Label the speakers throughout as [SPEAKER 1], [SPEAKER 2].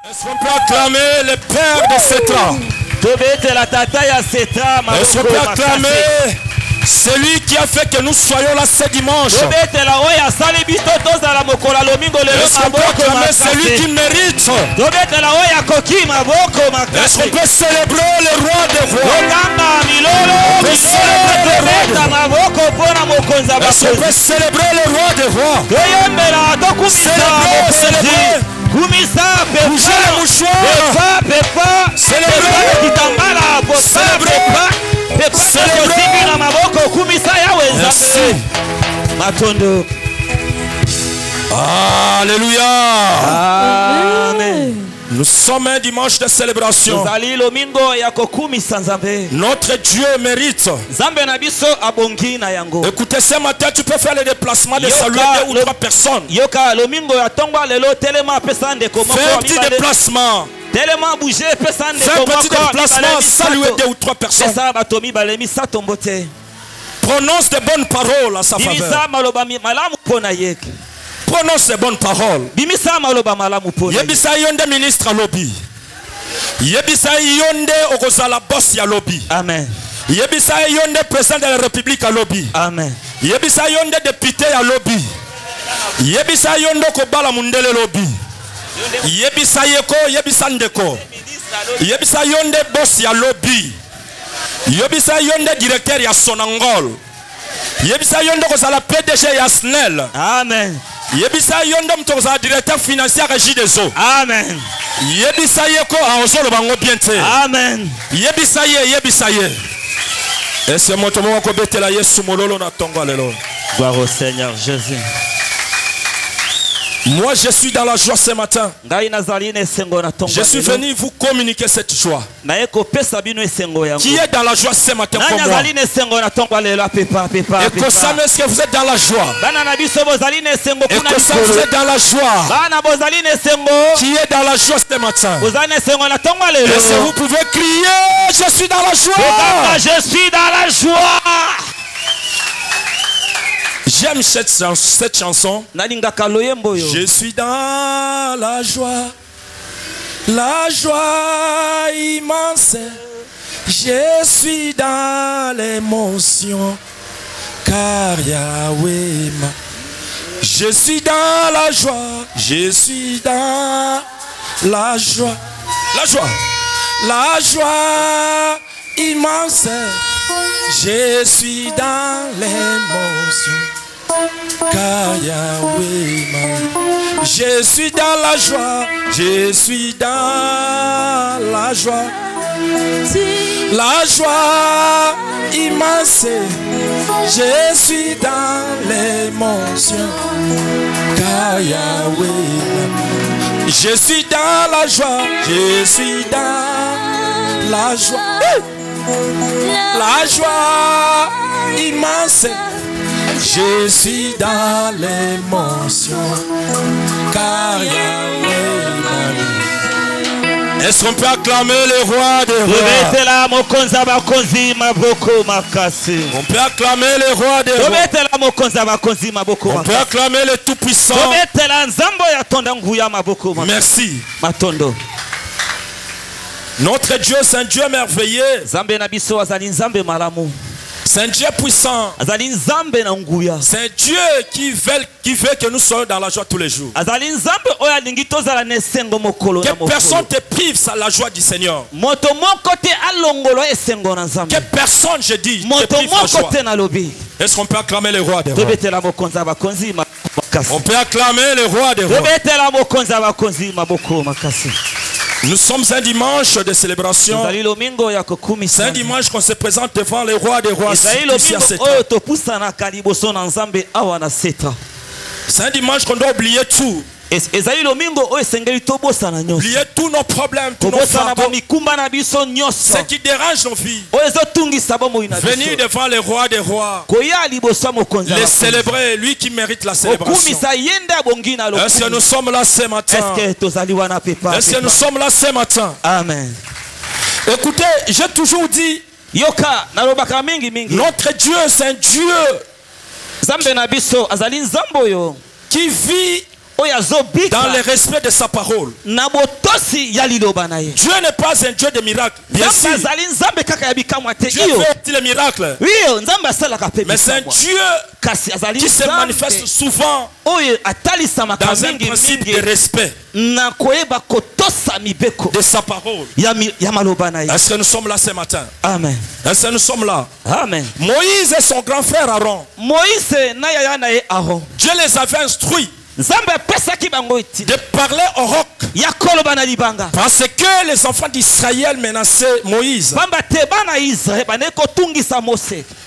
[SPEAKER 1] Est-ce qu'on peut acclamer le père de Setra? Est-ce qu'on peut acclamer celui qui a fait que nous soyons là ce dimanche? Est-ce qu'on peut acclamer celui qui mérite? Est-ce qu'on peut célébrer le roi des rois? Est-ce qu'on peut célébrer le roi des rois? Célébrer. Bougez les mouchoirs. Célébrer. Merci. Alléluia. Amen. Nous sommes un dimanche de célébration. Notre Dieu mérite. Écoutez, ce matin, tu peux faire le déplacement de saluer 2 ou 3 personnes. Fais un petit déplacement. Fais un petit déplacement, saluer 2 ou 3 personnes. Prononce de bonnes paroles à sa faveur. Prononce les bonnes paroles. Yebisa yonde ministre lobby. Yebisa yonde okozala boss ya lobby. Amen. Yebisa yonde président de la République à lobby. Amen. Yebisa yonde député à lobby. Yebisa yonde kobala mundele lobby. Yebisa yeko yebisa ndeko. Yebisa yonde boss ya lobby. Yebisa yonde directeur ya Sonangol. Yebisa yonde kozala PDG ya SNEL. Amen. Yebisa yondo mtoza directeur financier à Jidezo. Amen. Yebisa yeko aozolo bango biente. Amen. Yebisa ye. Et c'est mon tomo ko betela Yesu mololo na tongo lelo. Gloire au Seigneur Jésus. Moi je suis dans la joie ce matin. Je suis venu vous communiquer cette joie. Qui est dans la joie ce matin comme moi? Et que ça, est-ce que vous êtes dans la joie? Et que ça, vous êtes dans la joie. Qui est dans la joie ce matin? Et si vous pouvez crier, je suis dans la joie. Je suis dans la joie. J'aime cette chanson. Je suis dans la joie immense. Je suis dans l'émotion, car Yahweh m'a. Je suis dans la joie, je suis dans la joie. La joie immense. Je suis dans l'émotion, car Yahweh m'a. Je suis dans la joie, je suis dans la joie. La joie immense. Je suis dans l'émotion, car Yahweh m'a. Je suis dans la joie, je suis dans la joie. La joie immense. Je suis dans l'émotion, car Yahweh m'a. Est-ce qu'on peut acclamer le roi des rois? On peut acclamer le roi des rois. On peut acclamer le tout-puissant. Merci. Notre Dieu, c'est un Dieu merveilleux. C'est un Dieu puissant. C'est un Dieu qui veut que nous soyons dans la joie tous les jours. Que personne te prive de la joie du Seigneur. Que personne, je dis, te prive de la joie. Est-ce qu'on peut acclamer le roi des rois? On peut acclamer le roi des rois. Nous sommes un dimanche de célébration. C'est un dimanche qu'on se présente devant le roi des rois. C'est un dimanche qu'on doit oublier tout. Oublier tous nos problèmes, tous nos fardeaux, ce qui dérange nos vies. Venir devant le roi des rois, les célébrer, lui qui mérite la célébration. Est-ce que nous sommes là ce matin? Est-ce que nous sommes là ce matin? Amen. Écoutez, j'ai toujours dit, notre Dieu, c'est un Dieu qui vit dans le respect de sa parole. Dieu n'est pas un Dieu de miracles. Bien sûr. Dieu fait les miracles. Mais c'est un Dieu qui se manifeste souvent dans un principe de respect de sa parole. Est-ce que nous sommes là ce matin?
[SPEAKER 2] Amen.
[SPEAKER 1] Est-ce que nous sommes là?
[SPEAKER 2] Amen.
[SPEAKER 1] Moïse et son grand frère Aaron. Dieu les avait instruits de parler au roc. Parce que les enfants d'Israël menaçaient Moïse.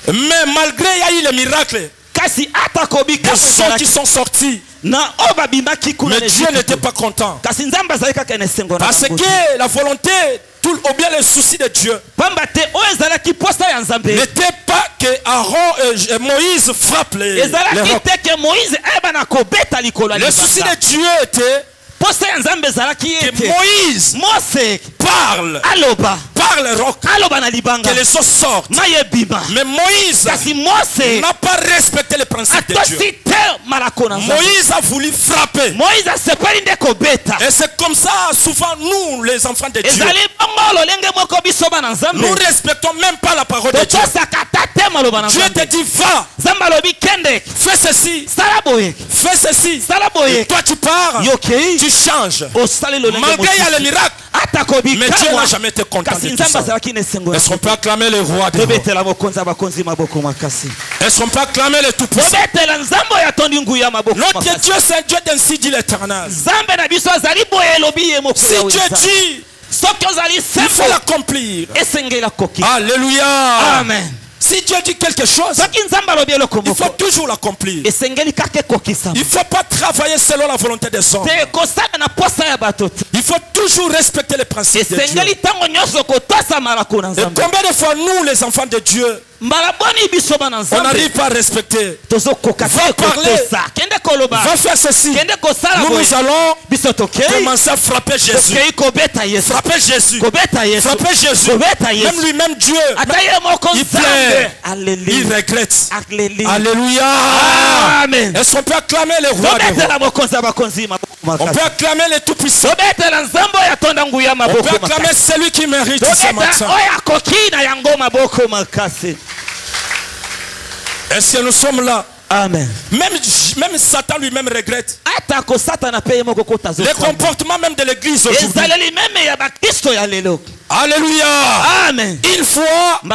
[SPEAKER 1] Mais malgré il y a eu les miracles, des gens qui sont sortis, mais Dieu n'était pas content. Parce que la volonté, ou bien le souci de Dieu, n'était pas que Aaron et Moïse frappent les rocs. Le souci de Dieu était que Moïse parle par le roc, que les eaux sortent. Mais Moïse n'a pas respecté les principes de Dieu. Moïse a voulu frapper. Et c'est comme ça souvent nous les enfants de Dieu, nous respectons même pas la parole de Dieu. Dieu te dit va, fais ceci, fais ceci, et toi tu pars, tu changes. Malgré il y a le miracle, mais Dieu n'a jamais été content de tout ça. Est-ce qu'on peut acclamer le roi des rois? Est-ce qu'on peut acclamer le tout-puissant? Notre Dieu c'est un Dieu d'ainsi dit l'Éternel. Si Dieu dit, il faut l'accomplir. Alléluia.
[SPEAKER 2] Amen.
[SPEAKER 1] Si Dieu dit quelque chose, il faut toujours l'accomplir. Il ne faut pas travailler selon la volonté des hommes. Il faut toujours respecter les principes de Dieu. Et combien de fois nous, les enfants de Dieu, on n'arrive pas à respecter? Va parler, va faire ceci. Nous allons commencer à frapper Jésus. Frapper Jésus. Frapper Jésus. Même lui-même Dieu, il plaît, il regrette. Alléluia.
[SPEAKER 2] Amen.
[SPEAKER 1] Est-ce qu'on peut acclamer le roi des rois? On peut acclamer le tout-puissant. On peut acclamer celui qui mérite ce matin. Est-ce que nous sommes là?
[SPEAKER 2] Amen.
[SPEAKER 1] Même Satan lui-même regrette le comportement même de l'église aujourd'hui. Alléluia.
[SPEAKER 2] Amen.
[SPEAKER 1] Une fois, il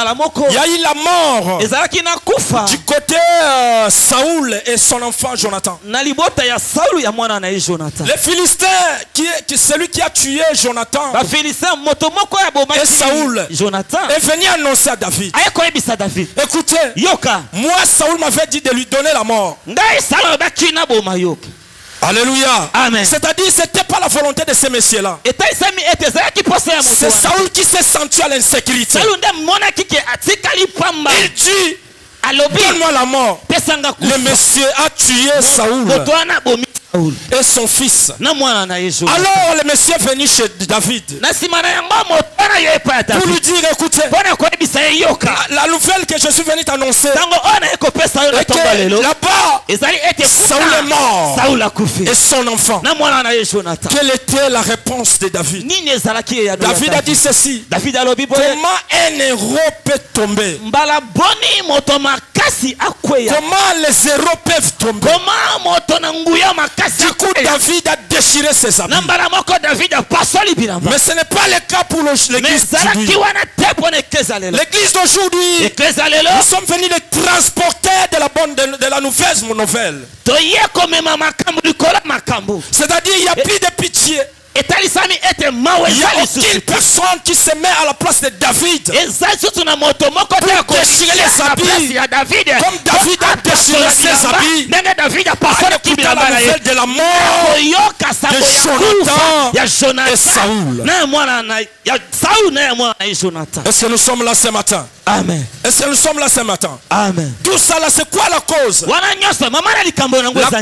[SPEAKER 1] y a eu la mort du côté Saoul et son enfant Jonathan. Les Philistins, celui qui a tué Jonathan et Saoul, est venu annoncer à David. Écoutez, moi Saoul m'avait dit de lui donner la mort. Alléluia.
[SPEAKER 2] Amen.
[SPEAKER 1] C'est-à-dire, ce n'était pas la volonté de ces messieurs-là. C'est Saoul qui s'est senti à l'insécurité. Il dit, donne-moi la mort. Le monsieur a tué Saoul et son fils. Alors le monsieur est venu chez David pour lui dire, écoutez, la nouvelle que je suis venu t'annoncer est que là-bas Saoul est mort et son enfant. Quelle était la réponse de David? David a dit ceci: comment un héros peut tomber? Comment les héros peuvent tomber? Du coup, David a déchiré ses habits. Mais ce n'est pas le cas pour l'église d'aujourd'hui. L'église d'aujourd'hui, nous sommes venus les transporter de la mauvaise nouvelle. C'est-à-dire, il n'y a plus de pitié. Il n'y a aucune personne qui se met à la place de David pour déchirer les habits comme David a déchiré ses habits en écoutant la nouvelle de la mort de Jonathan et Saoul. Est-ce que nous sommes là ce matin?
[SPEAKER 2] Amen.
[SPEAKER 1] Est-ce que nous sommes là ce matin?
[SPEAKER 2] Amen.
[SPEAKER 1] Tout ça là, c'est quoi la cause? La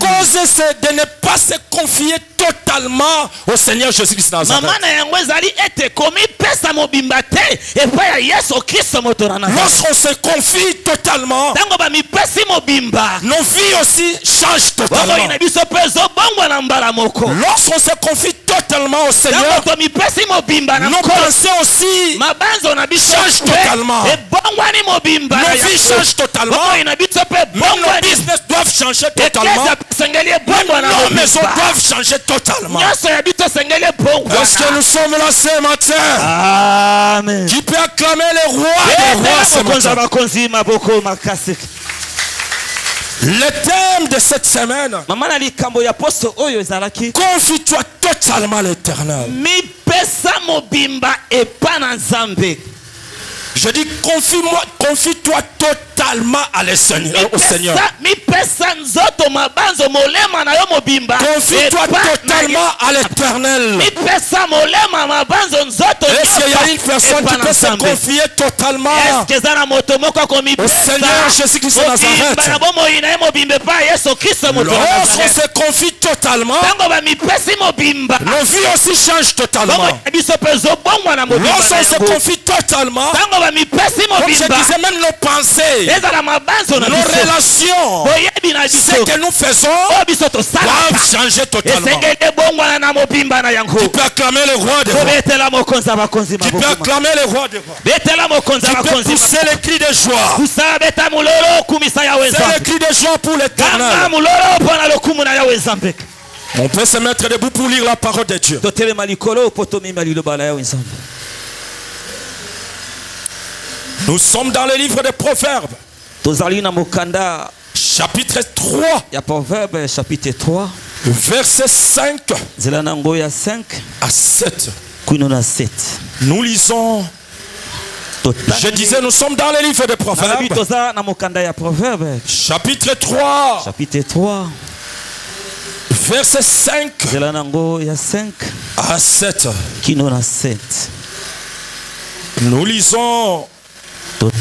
[SPEAKER 1] cause, c'est de ne pas se confier totalement au Seigneur Jésus-Christ Nazareth. Lorsqu'on se confie totalement, nos vies aussi changent totalement. Lorsqu'on se confie totalement au Seigneur, nos pensées aussi changent totalement. Nos vies changent totalement. Même nos business doivent changer totalement. Même nos maisons doivent changer totalement. Est-ce que nous sommes là ce matin?
[SPEAKER 2] Amen.
[SPEAKER 1] Qui peut acclamer le roi des rois ce matin? Le thème de cette semaine, confie-toi totalement à l'Éternel. Je dis confie-toi totalement à au Seigneur. Confie-toi totalement à l'Éternel. Est-ce qu'il y a une personne qui peut se confier totalement au Seigneur Jésus-Christ de Nazareth? Lorsqu'on se confie totalement, nos vies aussi changent totalement. Lorsqu'on se confie totalement, comme je disais, même nos pensées, nos relations, ce que nous faisons doivent changer totalement. Tu peux acclamer le roi des rois. Tu peux acclamer le roi des rois. Tu peux pousser les cris de joie. C'est les cris de joie pour l'Éternel. On peut se mettre debout pour lire la parole de Dieu. Nous sommes dans le livre des Proverbes. Chapitre 3. Verset 5 à 7. Nous lisons. Je disais, nous sommes dans le livre des Proverbes. Chapitre 3. Verset 5 à 7. Nous lisons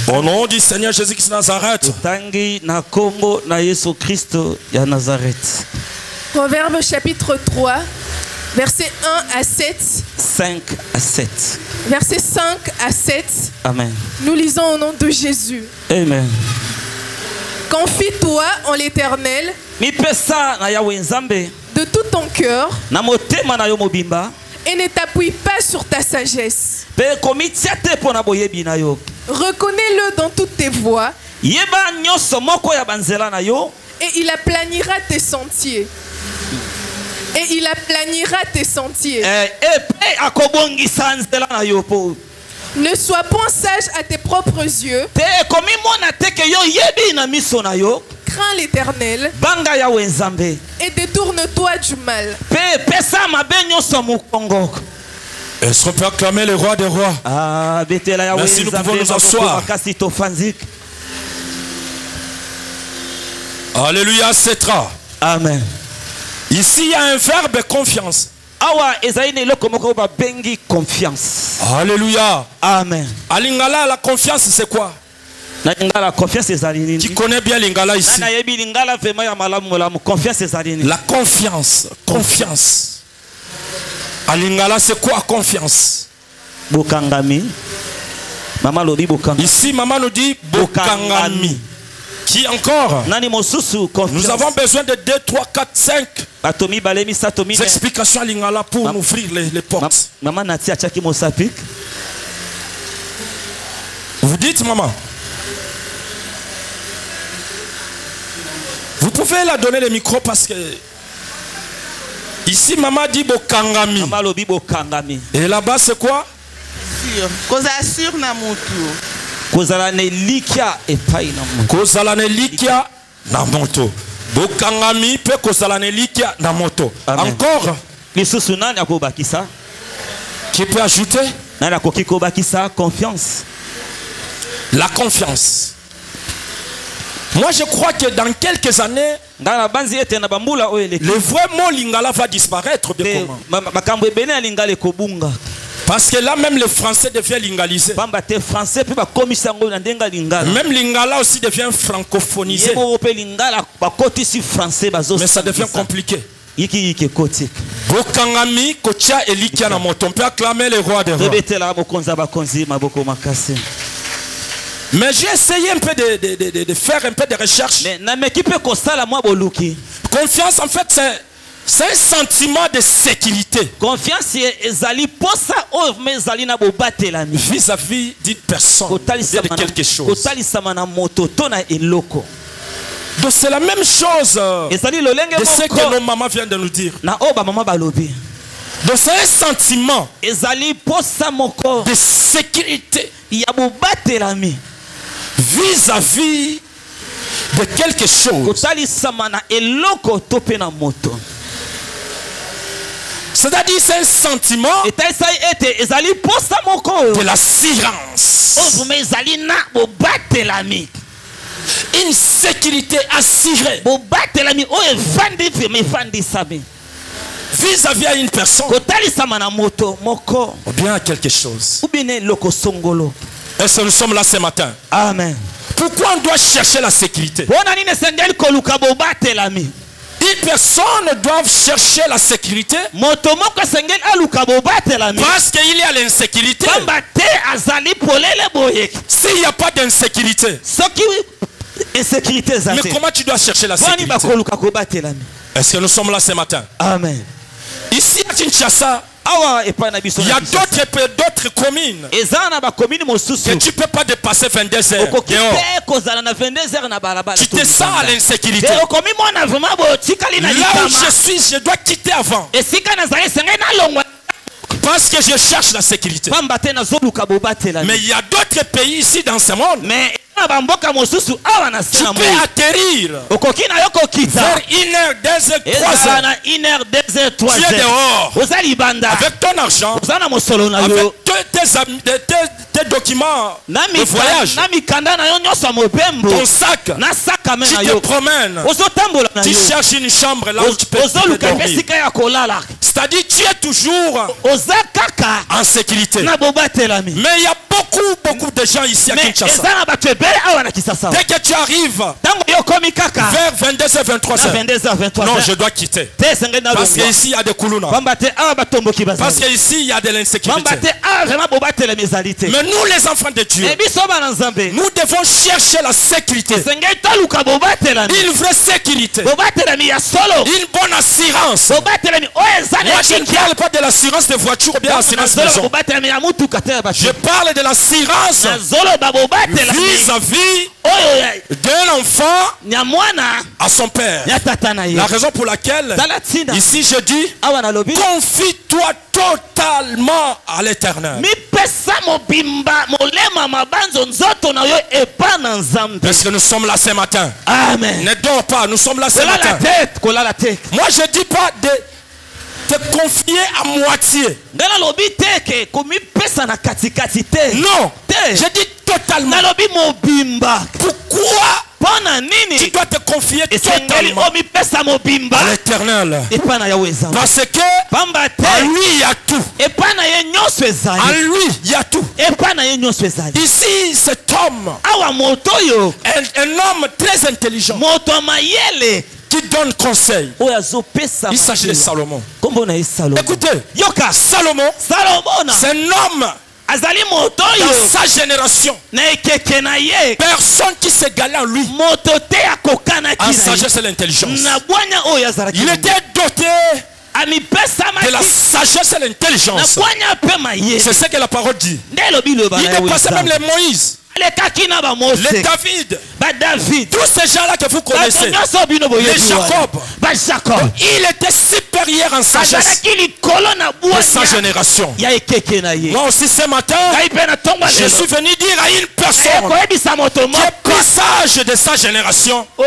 [SPEAKER 1] au nom du Seigneur Jésus-Christ de Nazareth.
[SPEAKER 3] Proverbe chapitre 3, verset 1 à 7.
[SPEAKER 2] 5 à 7.
[SPEAKER 3] Verset 5 à 7.
[SPEAKER 2] Amen.
[SPEAKER 3] Nous lisons au nom de Jésus.
[SPEAKER 2] Amen.
[SPEAKER 3] Confie-toi en l'Éternel de tout ton cœur et ne t'appuie pas sur ta sagesse. Reconnais-le dans toutes tes voies et il aplanira tes sentiers. Et il aplanira tes sentiers. Ne sois point sage à tes propres yeux. Crains l'Éternel et détourne-toi du mal.
[SPEAKER 1] Est-ce qu'on peut acclamer le roi des rois? Merci, nous pouvons nous asseoir. Alléluia, Cetra.
[SPEAKER 2] Amen.
[SPEAKER 1] Ici, il y a un verbe confiance. Alléluia.
[SPEAKER 2] Amen.
[SPEAKER 1] À Lingala, la confiance, c'est quoi? Tu connais bien Lingala ici. La confiance. Confiance. À Lingala, c'est quoi confiance? Ici, maman nous dit Bokangami. Qui encore? Nous avons besoin de 2, 3, 4, 5 explications à Lingala pour nous ouvrir les portes. Vous dites, maman? Vous pouvez la donner le micro parce que ici, maman dit Bokangami. Et là-bas, c'est quoi?
[SPEAKER 4] Sur na mutu.
[SPEAKER 2] Kozala ne likia
[SPEAKER 1] na moto. Bokangami pe kozala ne likia na moto. Encore? Qui peut ajouter?
[SPEAKER 2] Confiance.
[SPEAKER 1] La confiance. Moi je crois que dans quelques années, le vrai mot Lingala va disparaître. Parce que là même le français devient lingalisé. Même lingala aussi devient francophonisé. Mais ça devient compliqué. Bokangami kocha elikia na moto. On peut acclamer le roi des rois. Mais j'ai essayé un peu de faire un peu de recherche. Confiance en fait c'est un sentiment de sécurité vis-à-vis d'une personne, de quelque chose. Donc c'est la même chose de ce que nos mamans viennent de nous dire. Donc c'est un sentiment de sécurité vis-à-vis de quelque chose. C'est-à-dire c'est un sentiment de l'assurance. Une sécurité assurée vis-à-vis à une personne ou bien à quelque chose. Est-ce que nous sommes là ce matin?
[SPEAKER 2] Amen.
[SPEAKER 1] Pourquoi on doit chercher la sécurité? Une personne doit chercher la sécurité parce qu'il y a l'insécurité. S'il n'y a pas d'insécurité, mais comment tu dois chercher la sécurité? Est-ce que nous sommes là ce matin?
[SPEAKER 2] Amen.
[SPEAKER 1] Ici à Kinshasa, il y a d'autres communes que tu ne peux pas dépasser 22 heures. Tu te sens à l'insécurité. Là où je suis, je dois quitter avant. Parce que je cherche la sécurité. Mais il y a d'autres pays ici dans ce monde. Tu peux atterrir vers 1h, 2h, 3h. Tu es dehors avec ton argent, avec tes documents de voyage, ton sac. Tu te promènes, tu cherches une chambre là où tu peux dormir. C'est-à-dire tu es toujours en sécurité. Mais il y a beaucoup de gens ici à Kinshasa. Dès que tu arrives vers 22h, 23h, non, je dois quitter. Parce qu'ici il y a des koulouna. Parce qu'ici il y a de l'insécurité. Mais nous les enfants de Dieu, nous devons chercher la sécurité. Une vraie sécurité. Une bonne assurance. Moi je ne parle pas de l'assurance de voiture ou bien l'assurance de maison. Je parle de l'assurance vis-à-vis d'un enfant à son père. La raison pour laquelle ici je dis confie-toi totalement à l'Éternel. Est-ce que nous sommes là ce matin?
[SPEAKER 2] Amen.
[SPEAKER 1] Ne dors pas, nous sommes là ce matin. Moi je dis pas de te confier à moitié. Non, je dis totalement. Pourquoi tu dois te confier totalement à l'Éternel? Parce que en lui il y a tout. En lui il y a tout. Ici cet homme, un homme très intelligent qui donne conseil. Il s'agit de Salomon. Écoutez, Salomon, c'est un homme dans sa génération. Personne qui s'égale en lui en sagesse et l'intelligence. Il était doté de la sagesse et l'intelligence. C'est ce que la parole dit. Il dépassait même les Moïse, les David, tous ces gens-là que vous connaissez, les Jacob, il était supérieur en sagesse de sa génération. Moi aussi ce matin, je suis venu dire à une personne qui est plus sage de sa génération. Et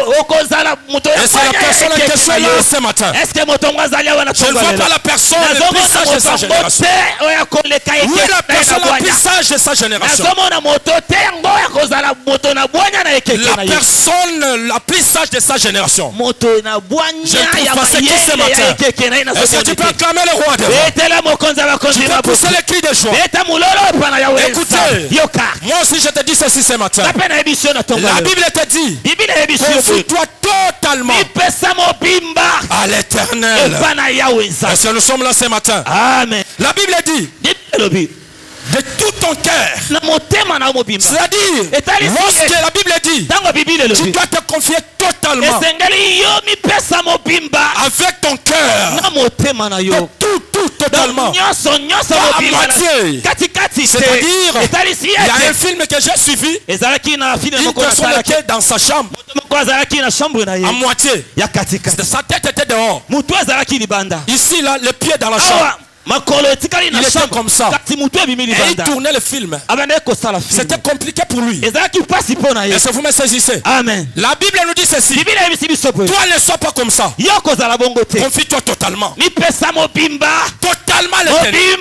[SPEAKER 1] c'est la personne en question là ce matin. Je ne vois pas la personne la plus sage de sa génération. Oui, la personne la plus sage de sa génération. La personne la plus sage de sa génération. Je trouve passer qui ce matin? Est-ce que tu peux acclamer le roi de roi? Tu peux pousser les cris de joie. Écoutez, moi aussi je te dis ceci ce matin. La Bible te dit, confie-toi totalement à l'Éternel. Est-ce que nous sommes là ce matin?
[SPEAKER 2] Amen.
[SPEAKER 1] La Bible dit, de tout ton cœur. C'est-à-dire, lorsque la Bible dit, tu dois te confier totalement avec ton cœur. De tout, totalement. Pas à moitié. C'est-à-dire, il y a un film que j'ai suivi. Une personne était dans sa chambre. À moitié. Sa tête était dehors. Ici, là, le pied dans la chambre. Il était comme ça. Et il tournait le film. C'était compliqué pour lui. Est-ce que vous me saisissez?
[SPEAKER 2] Amen.
[SPEAKER 1] La Bible nous dit ceci. Toi ne sois pas comme ça. Confie-toi totalement. Totalement l'éternel.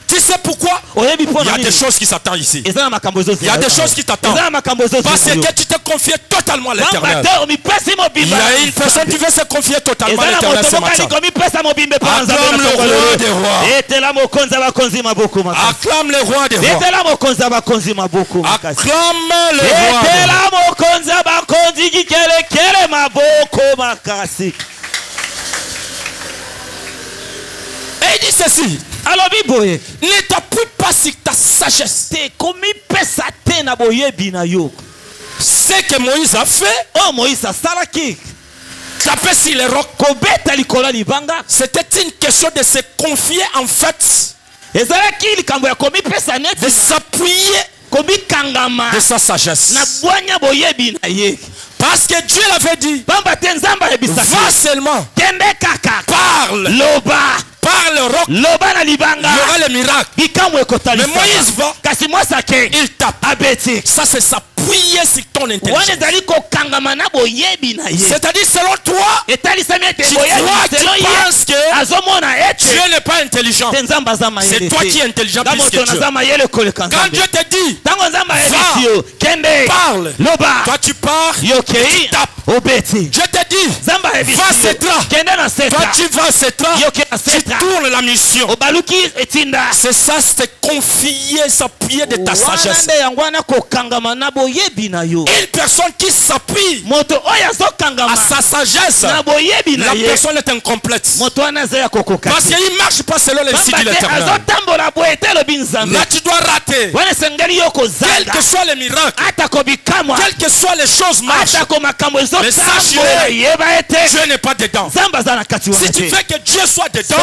[SPEAKER 1] Tu sais pourquoi? Il y a des choses qui s'attendent ici. Il y a des choses qui t'attendent. Parce que tu te confies totalement à l'éternel. Il y a une personne qui veut se confier totalement à l'éternel ce matin. Acclame le roi des rois. Acclame le roi des rois. Acclame le roi des rois. Et il dit ceci. Alors, ne t'appuie pas sur ta sagesse. Ce que Moïse a fait, taper sur les rocs, c'était une question de se confier en fait, de s'appuyer de sa sagesse. Parce que Dieu l'avait dit, va seulement, parle, parle le roc, il y aura le miracle. Mais Moïse va, il tape. Ça c'est s'appuyer sur ton intelligence. C'est-à-dire selon toi, tu penses que Dieu n'est pas intelligent. C'est toi qui es intelligent plus que Dieu. Quand Dieu te dit, va, parle, toi tu pars, tu tapes. Dieu te dit, va c'est là. Toi tu vas c'est là. Tu tournes la mission. C'est ça, c'est confier, s'appuyer de ta sagesse. Une personne qui s'appuie à sa sagesse, la personne est incomplète. Parce qu'il ne marche pas selon les signes de l'éternel. Là tu dois rater. Quel que soit les miracles, quelles que soient les choses marchent, mais sache que Dieu n'est pas dedans. Si tu veux que Dieu soit dedans,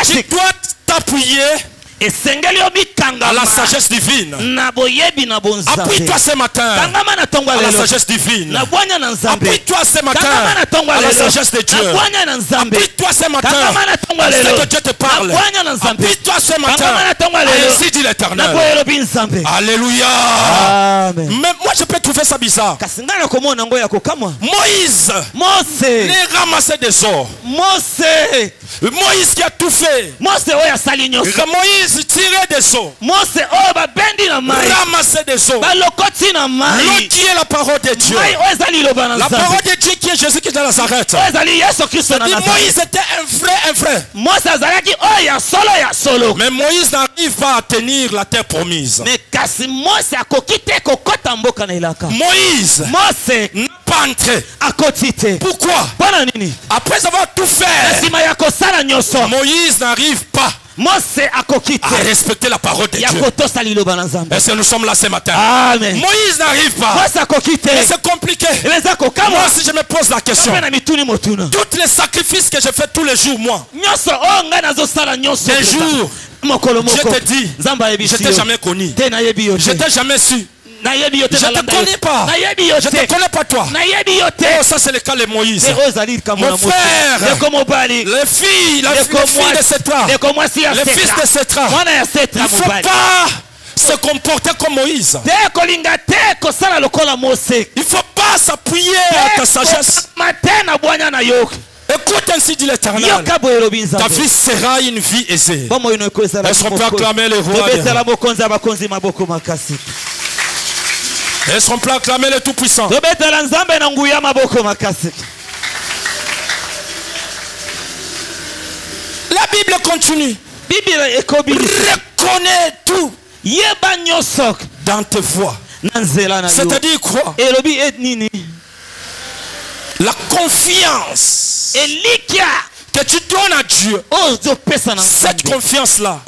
[SPEAKER 1] tu dois t'appuyer à la sagesse divine. Appuie-toi ce matin à la sagesse divine. Appuie-toi ce matin à la sagesse de Dieu. Appuie-toi ce matin à ce que Dieu te parle. Appuie-toi ce matin. Ainsi dit l'Éternel. Alléluia. Mais moi je peux trouver ça bizarre. Moïse les ramassait des ors. Moïse qui a tout fait. Moïse tirait des eaux. Ramasser des eaux. L'eau qui est la parole de Dieu. La parole de Dieu qui est Jésus-Christ de Nazareth. Moïse était un vrai. Mais Moïse n'arrive pas à tenir la terre promise. Moïse n'a pas entré. Pourquoi? Après avoir tout fait, Moïse n'arrive pas à respecter la parole de Dieu. Est-ce que nous sommes là ce matin?
[SPEAKER 2] Amen.
[SPEAKER 1] Moïse n'arrive pas. C'est compliqué. Moi si je me pose la question, tous les sacrifices que je fais tous les jours, moi, un jour, je te dis, je t'ai jamais connu, je t'ai jamais su. Je ne te connais pas. Je ne te connais pas toi. Oh, ça c'est le cas de Moïse. Mon frère, les filles, les filles de Sétra, les fils de Sétra, il ne faut pas se comporter comme Moïse. Il ne faut pas s'appuyer à ta sagesse. Écoute ainsi dit l'Éternel. Ta vie sera une vie aisée. Est-ce qu'on peut acclamer le roi? Est-ce qu'on peut acclamer le Tout-Puissant? La Bible continue. Reconnais tout dans tes voies. C'est-à-dire quoi? La confiance que tu donnes à Dieu, cette confiance-là,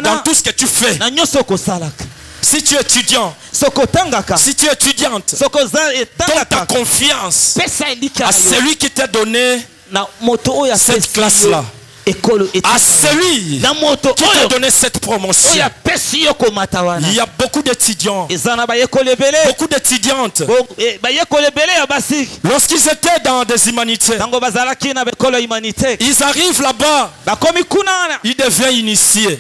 [SPEAKER 1] dans tout ce que tu fais. Si tu es étudiant, si tu es étudiante, donne ta confiance à celui qui t'a donné cette classe-là, à celui qui t'a donné cette promotion. Il y a beaucoup d'étudiants, beaucoup d'étudiantes. Lorsqu'ils étaient dans des humanités, ils arrivent là-bas, ils deviennent initiés.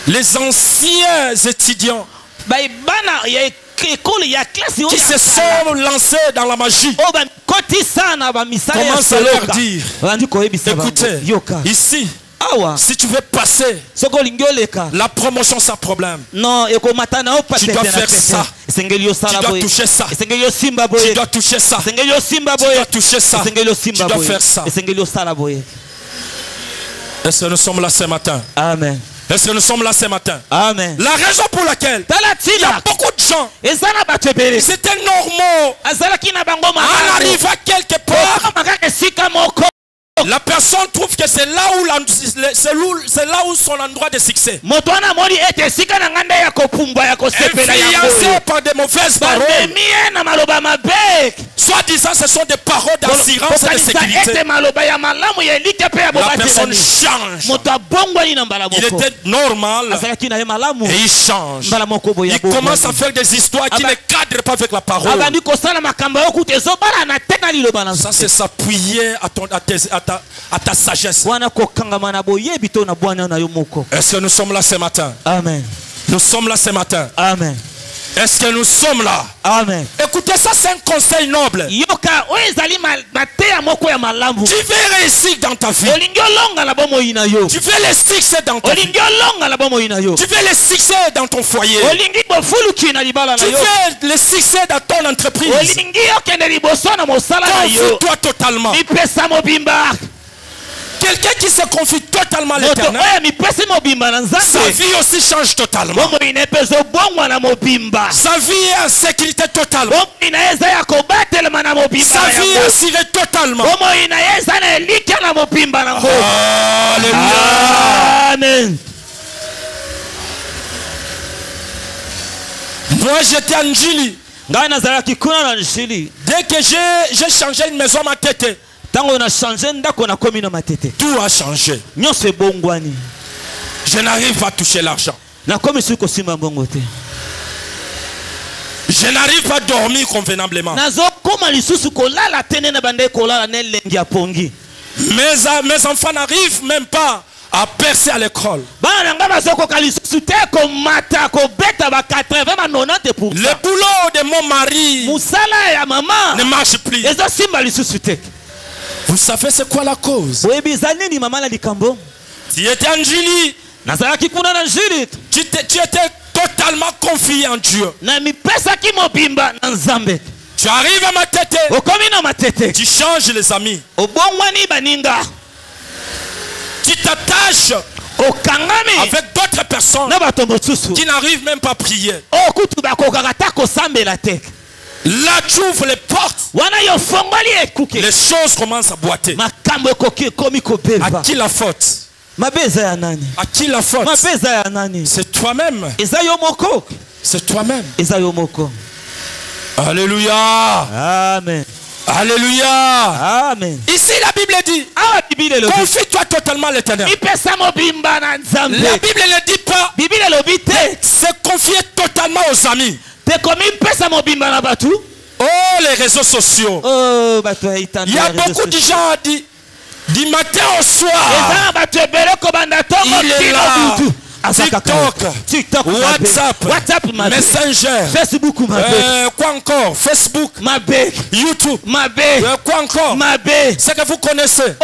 [SPEAKER 1] Les anciens étudiants qui se sont lancés dans la magie commencent à leur dire: écoutez, ici, si tu veux passer la promotion sans problème, tu dois faire ça, tu dois toucher ça, tu dois toucher ça, tu dois toucher ça, tu dois faire ça. Est-ce que nous sommes là ce matin?
[SPEAKER 2] Amen.
[SPEAKER 1] Est-ce que nous sommes là ce matin?
[SPEAKER 2] Amen.
[SPEAKER 1] La raison pour laquelle il y a beaucoup de gens, c'était normal, on arrive à quelque part, la personne trouve que c'est là où son endroit de succès. Influencé par des mauvaises paroles. Soit disant ce sont des paroles d'assurance et de sécurité. La personne change. Il était normal et il change. Il commence à faire des histoires qui ne cadrent pas avec la parole. Ça c'est s'appuyer à ta sagesse. Est-ce que nous sommes là ce matin?
[SPEAKER 2] Amen.
[SPEAKER 1] Nous sommes là ce matin.
[SPEAKER 2] Amen.
[SPEAKER 1] Est-ce que nous sommes là?
[SPEAKER 2] Amen.
[SPEAKER 1] Écoutez, ça c'est un conseil noble. Tu veux réussir dans ta vie. Tu veux le succès dans ta vie. Tu veux le succès dans ton foyer. Tu veux le succès dans ton entreprise. Confie-toi totalement. Quelqu'un qui se confie totalement à l'Éternel, sa vie aussi change totalement. Sa vie est en sécurité totalement. Sa vie est assurée totalement.
[SPEAKER 2] Amen.
[SPEAKER 1] Moi j'étais en Jili. Dès que j'ai changé une maison à ma tête, tout a changé. Je n'arrive pas à toucher l'argent. Je n'arrive pas à dormir convenablement. Mes enfants n'arrivent même pas à percer à l'école. Le boulot de mon mari ne marche plus. Vous savez c'est quoi la cause? Tu étais en Jili. Tu étais totalement confié en Dieu. Tu arrives à ma tête. Tu changes les amis. Tu t'attaches avec d'autres personnes qui n'arrivent même pas à prier. Là tu ouvres les portes. Les choses commencent à boiter. À qui la faute? À qui la faute? C'est toi-même. C'est toi-même. Alléluia.
[SPEAKER 2] Amen.
[SPEAKER 1] Alléluia.
[SPEAKER 2] Amen.
[SPEAKER 1] Ici la Bible dit: confie-toi totalement à l'Éternel. La Bible ne dit pas c'est confier totalement aux amis. Oh, les réseaux sociaux. Il y a beaucoup de gens du matin au soir. Il est là. TikTok, WhatsApp, Messenger,
[SPEAKER 2] Facebook,
[SPEAKER 1] quoi encore? Facebook, YouTube, quoi encore? C'est que vous connaissez.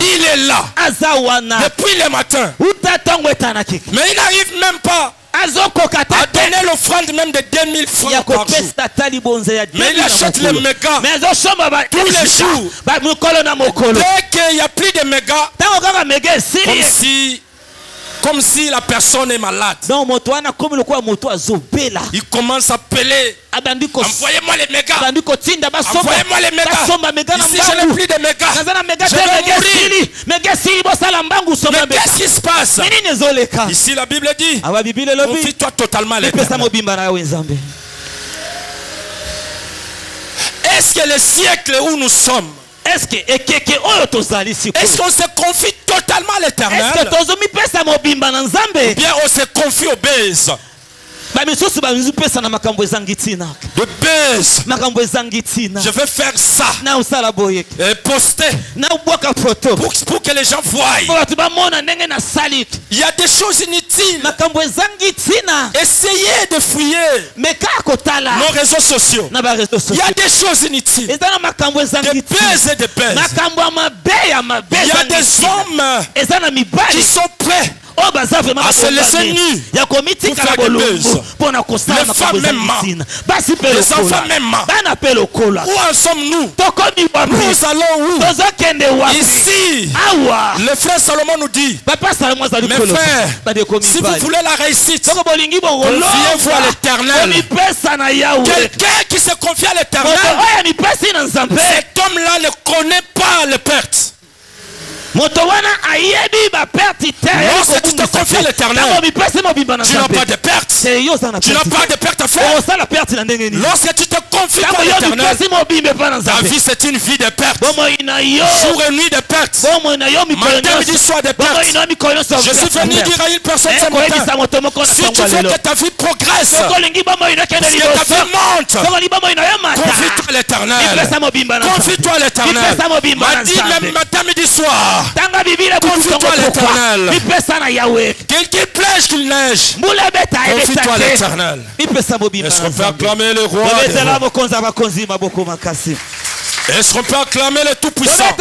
[SPEAKER 1] Il est là depuis le matin. Mais il n'arrive même pas à donner l'offrande même de 2000 francs par jour. Mais il achète les mégas tous les jours. Dès qu'il n'y a plus de mégas, comme si la personne est malade, il commence à appeler. Envoyez-moi les mégas. Envoyez-moi les mégas. Ici je n'ai plus de mégas. Je vais mourir. Mais qu'est-ce qui se passe? Ici la Bible dit, confie-toi totalement à l'Éternel. Est-ce que le siècle où nous sommes, est-ce qu'on se confie totalement à l'Éternel? Ou bien on se confie aux bêtes? De bêtes. Je vais faire ça et poster pour que les gens voient. Il y a des choses inutiles. Essayez de fouiller nos réseaux sociaux. Il y a des choses inutiles. Des bêtes et des bêtes. Il y a des hommes qui sont prêts à se laisser nus pour faire des bêtes. Les femmes même mentent. Les enfants même mentent. Où en sommes-nous? Nous allons où? Ici, le frère Salomon nous dit, mes frères, si vous voulez la réussite, confiez-vous à l'Éternel. Quelqu'un qui se confie à l'Éternel, cet homme-là ne connaît pas les pertes. Lorsque tu te confies à l'Éternel, tu n'as pas de pertes. Tu n'as pas de pertes à faire. Lorsque tu te confies à l'Éternel, ta vie c'est une vie de pertes. Jour et nuit de pertes. Matin, midi, soir de pertes. Je suis venu dire à une personne ce matin, si tu veux que ta vie progresse, que ta vie monte, confie-toi à l'Éternel. Confie-toi à l'Éternel. M'a dit même matin, midi, soir. Confie-toi à l'Éternel. Qu'il plège, qu'il neige. Confie-toi à l'Éternel. Est-ce qu'on peut acclamer le roi? Est-ce qu'on peut acclamer le Tout-Puissant?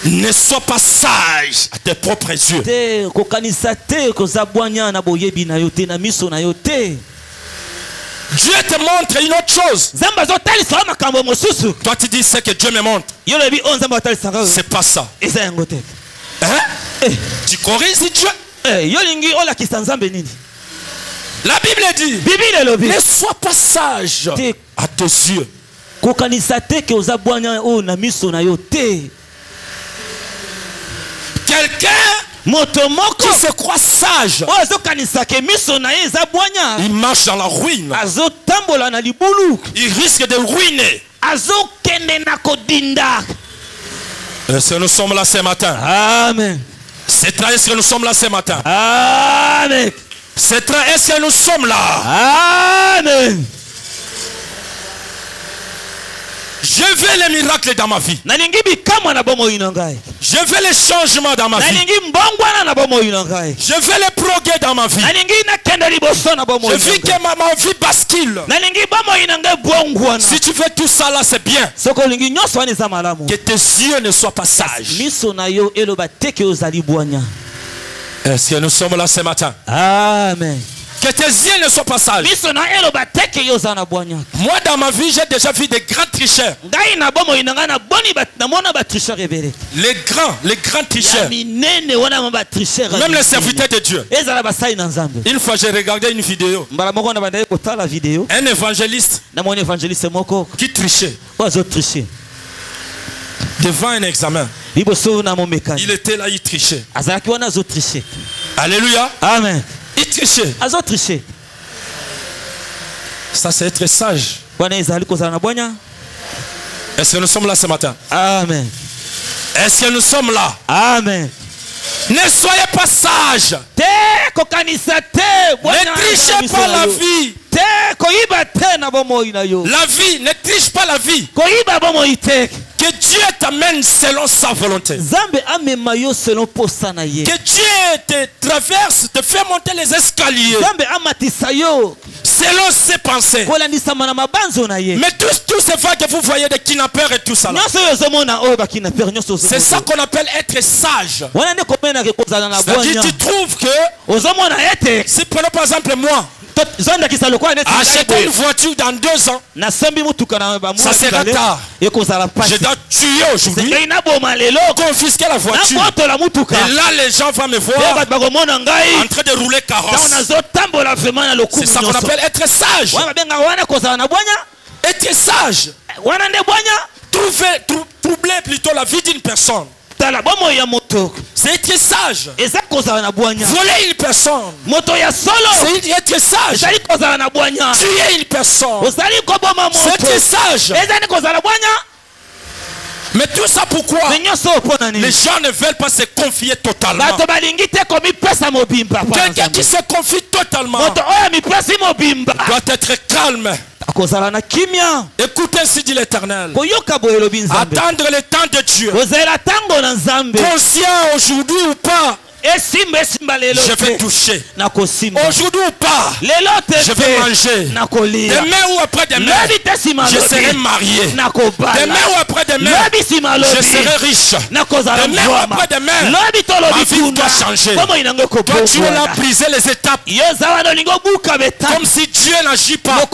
[SPEAKER 1] Ne sois pas sage à tes propres yeux. Dieu te montre une autre chose. Toi tu dis c'est que Dieu me montre. C'est pas ça. Hein? Tu corriges Dieu. La Bible dit, ne sois pas sage à tes yeux. Quelqu'un qui se croit sage, il marche dans la ruine. Il risque de ruiner. Est-ce que nous sommes là ce matin?
[SPEAKER 2] Amen.
[SPEAKER 1] C'est très est-ce que nous sommes là ce matin?
[SPEAKER 2] Amen.
[SPEAKER 1] C'est très est-ce que nous sommes là?
[SPEAKER 2] Amen.
[SPEAKER 1] Je veux les miracles dans ma vie. Je veux les changements dans ma vie. Je veux les progrès dans ma vie. Je veux que ma vie bascule. Si tu veux tout ça là, c'est bien. Que tes yeux ne soient pas sages. Est-ce que nous sommes là ce matin?
[SPEAKER 2] Amen.
[SPEAKER 1] Que tes yeux ne soient pas sages. Moi dans ma vie j'ai déjà vu des grands tricheurs. Les grands tricheurs. Même les serviteurs de Dieu. Une fois j'ai regardé une vidéo. Un évangéliste qui trichait devant un examen. Il était là, il trichait. Alléluia.
[SPEAKER 2] Amen.
[SPEAKER 1] Il trichait. Ça c'est être sage. Est-ce que nous sommes là ce matin?
[SPEAKER 2] Amen.
[SPEAKER 1] Est-ce que nous sommes là?
[SPEAKER 2] Amen.
[SPEAKER 1] Ne soyez pas sages. Ne trichez pas la vie. La vie, ne triche pas la vie. Que Que Dieu t'amène selon sa volonté. Que Dieu te traverse, te fait monter les escaliers selon ses pensées. Mais tous ces vagues que vous voyez de kidnappeurs et tout ça là, c'est ça qu'on appelle être sage. C'est-à-dire tu trouves que si prenons par exemple moi, acheter une voiture dans 2 ans, ça sera tard. Je dois tuer aujourd'hui, confisquer la voiture. Et là les gens vont me voir en train de rouler carrosse. C'est ça qu'on appelle être sage. Être sage. Troubler plutôt la vie d'une personne. C'est être sage. Voler une personne, c'est être sage. Tuer une personne, c'est être sage. Mais tout ça pourquoi? Les gens ne veulent pas se confier totalement. Quelqu'un qui se confie totalement doit être calme. Écoutez ainsi dit l'Éternel. Attendre le temps de Dieu. Conscient aujourd'hui ou pas, je vais toucher. Aujourd'hui ou pas, je vais manger. Demain ou après demain, je serai marié. Demain ou après demain, je serai riche. Demain ou après demain, ma vie doit changer. Toi tu es là briser les étapes comme si Dieu n'agit pas. Non,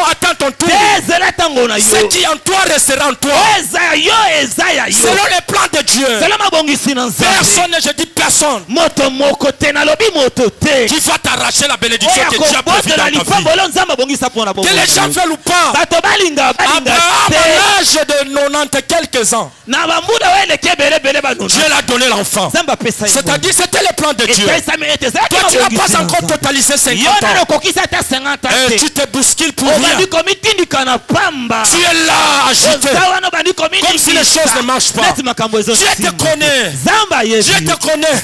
[SPEAKER 1] attends ton tour. Ce qui en toi restera en toi selon les plans de Dieu. Personne, je dis personne, qui va t'arracher la bénédiction que Dieu a prévue dans ta vie. Que les gens veulent ou pas, Abraham à l'âge de 90 quelques ans, Dieu l'a donné l'enfant. C'est-à-dire c'était le plan de Dieu. Toi tu n'as pas encore totalisé 50 ans et tu te bouscules pour rien. Tu es là agité comme si les choses ne marchent pas. Dieu te connaît. Dieu te connaît.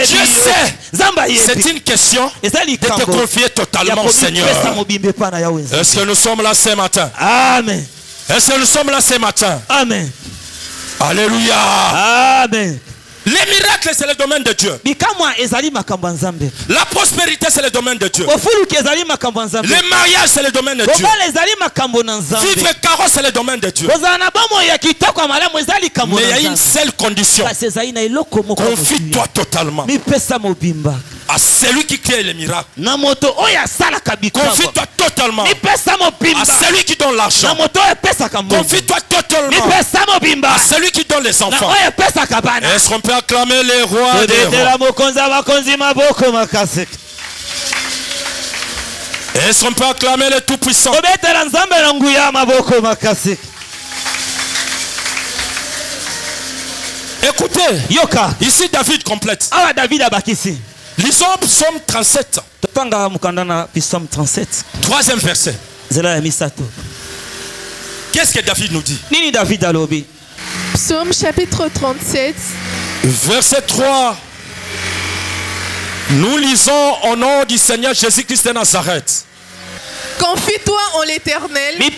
[SPEAKER 1] Dieu sait. C'est une question de te confier totalement au Seigneur. Est-ce que nous sommes là ce matin?
[SPEAKER 2] Amen.
[SPEAKER 1] Est-ce que nous sommes là ce matin?
[SPEAKER 2] Amen.
[SPEAKER 1] Alléluia.
[SPEAKER 2] Amen.
[SPEAKER 1] Les miracles, c'est le domaine de Dieu. La prospérité, c'est le domaine de Dieu. Le mariage, c'est le domaine de Dieu. Vivre carrosse, c'est le domaine de Dieu. Mais il y a une seule condition. Confie-toi totalement à celui qui crée les miracles. Confie-toi totalement à celui qui donne l'argent. Confie-toi totalement à celui qui donne les enfants. Est-ce qu'on peut acclamer les rois des rois? Est-ce qu'on peut acclamer le Tout-Puissant? Écoutez, ici David complète. Lisons Psaume 37. Troisième verset. Qu'est-ce que David nous dit?
[SPEAKER 3] Psaume chapitre 37.
[SPEAKER 1] Verset 3. Nous lisons au nom du Seigneur Jésus-Christ de Nazareth.
[SPEAKER 3] Confie-toi en l'Éternel et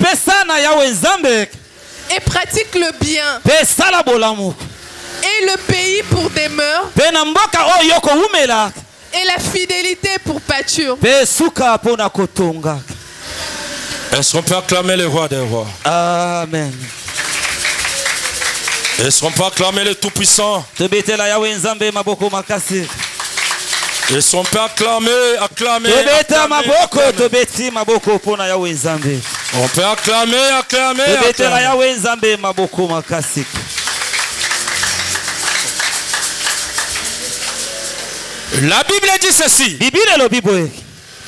[SPEAKER 3] pratique le bien. Et le pays pour demeure. Et la fidélité pour pâture.
[SPEAKER 1] Est-ce qu'on peut acclamer le roi des rois?
[SPEAKER 2] Amen.
[SPEAKER 1] Est-ce qu'on peut acclamer le Tout-Puissant? Est-ce qu'on peut acclamer? On peut acclamer. La Bible dit ceci.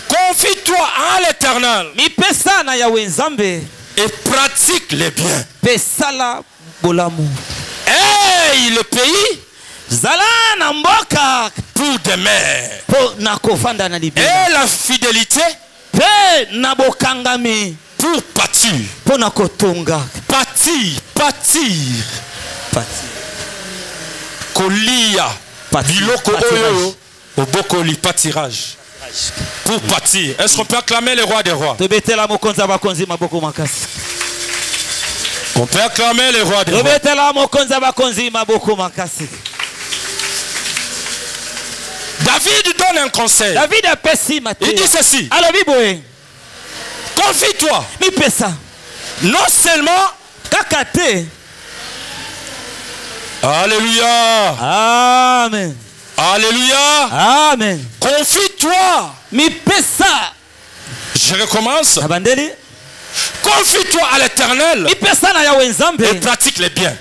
[SPEAKER 1] Confie-toi à l'Éternel et pratique les biens. Hey, le pays pour demain. Et la fidélité pour pâtir. Kolia biloko oyo obokoli pâtirage. Pour pâtir. Est-ce qu'on peut acclamer le roi des rois? On peut acclamer les rois des rois. David donne un conseil. Il dit ceci. Confie-toi. Non seulement. Alléluia.
[SPEAKER 2] Amen.
[SPEAKER 1] Alléluia.
[SPEAKER 2] Amen.
[SPEAKER 1] Confie-toi. Je recommence. Confie-toi à l'Éternel et pratique les biens.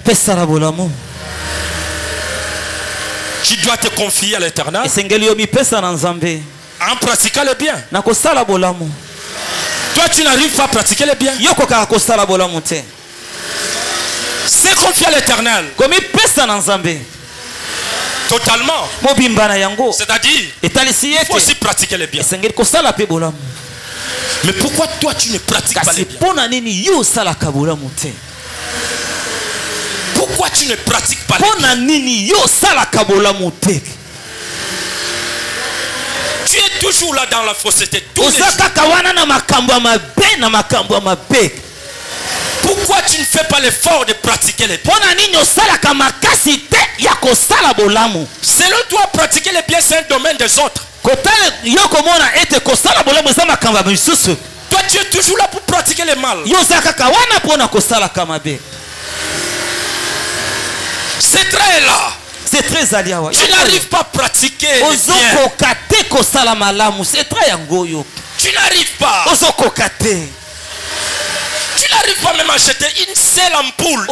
[SPEAKER 1] Tu dois te confier à l'Éternel en pratiquant les biens. Toi, tu n'arrives pas à pratiquer les biens. C'est confier à l'Éternel. Totalement. C'est-à-dire, il faut aussi pratiquer les biens. Mais pourquoi toi tu ne pratiques pas les biens? Pourquoi tu ne pratiques pas les biens? Tu es toujours là dans la fausseté. Pourquoi tu ne fais pas l'effort de pratiquer les biens? Selon toi, pratiquer les biens, c'est un domaine des autres. Toi, tu es toujours là pour pratiquer le mal. C'est très là. Tu n'arrives pas à pratiquer les biens. Tu n'arrives pas. Tu n'arrives pas même à acheter une seule ampoule.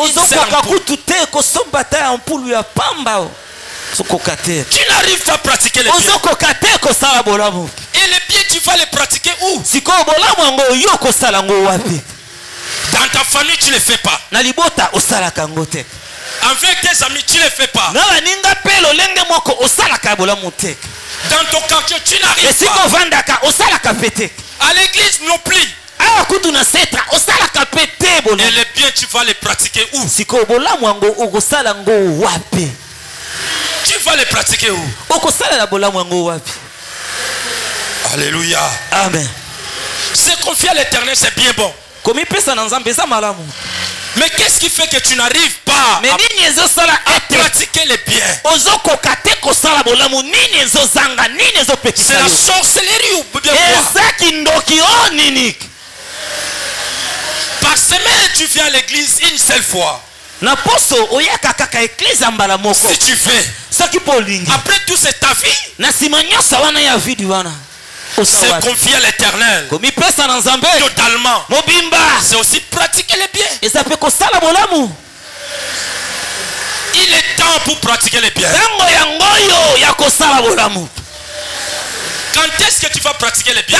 [SPEAKER 1] Tu n'arrives pas à pratiquer les biens. Et les biens, tu vas les pratiquer où? Dans ta famille, tu ne les fais pas. Avec tes amis, tu ne les fais pas. Dans ton quartier, tu n'arrives pas. À l'église non plus. Et les biens, tu vas les pratiquer où? Tu vas les pratiquer où? Alléluia.
[SPEAKER 2] Amen.
[SPEAKER 1] Se confier à l'Éternel, c'est bien bon. Mais qu'est-ce qui fait que tu n'arrives pas à pratiquer les biens? C'est la sorcellerie ou bien quoi? Par semaine, tu viens à l'église une seule fois. Si tu fais, après tout c'est ta vie. C'est confier à l'Éternel totalement. C'est aussi pratiquer les biens. Il est temps pour pratiquer les biens. Quand est-ce que tu vas pratiquer les biens?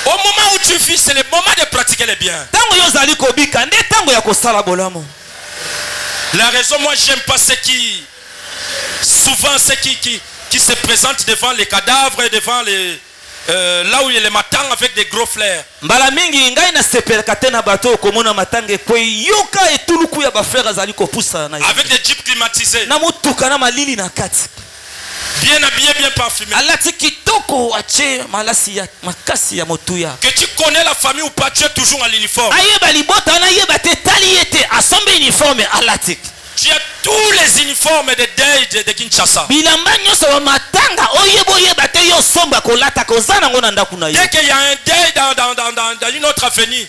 [SPEAKER 1] Au moment où tu vis, c'est le moment de pratiquer les biens. La raison, moi j'aime pas ceux qui, souvent ceux qui se présentent devant les cadavres et devant les là où il y a les matins avec des gros flares. Avec des jeeps climatisés. Bien habillé, bien parfumé. Que tu connais la famille ou pas, tu es toujours à l'uniforme. Tu as tous les uniformes de deuil de Kinshasa. Dès qu'il y a un deuil dans une autre avenue,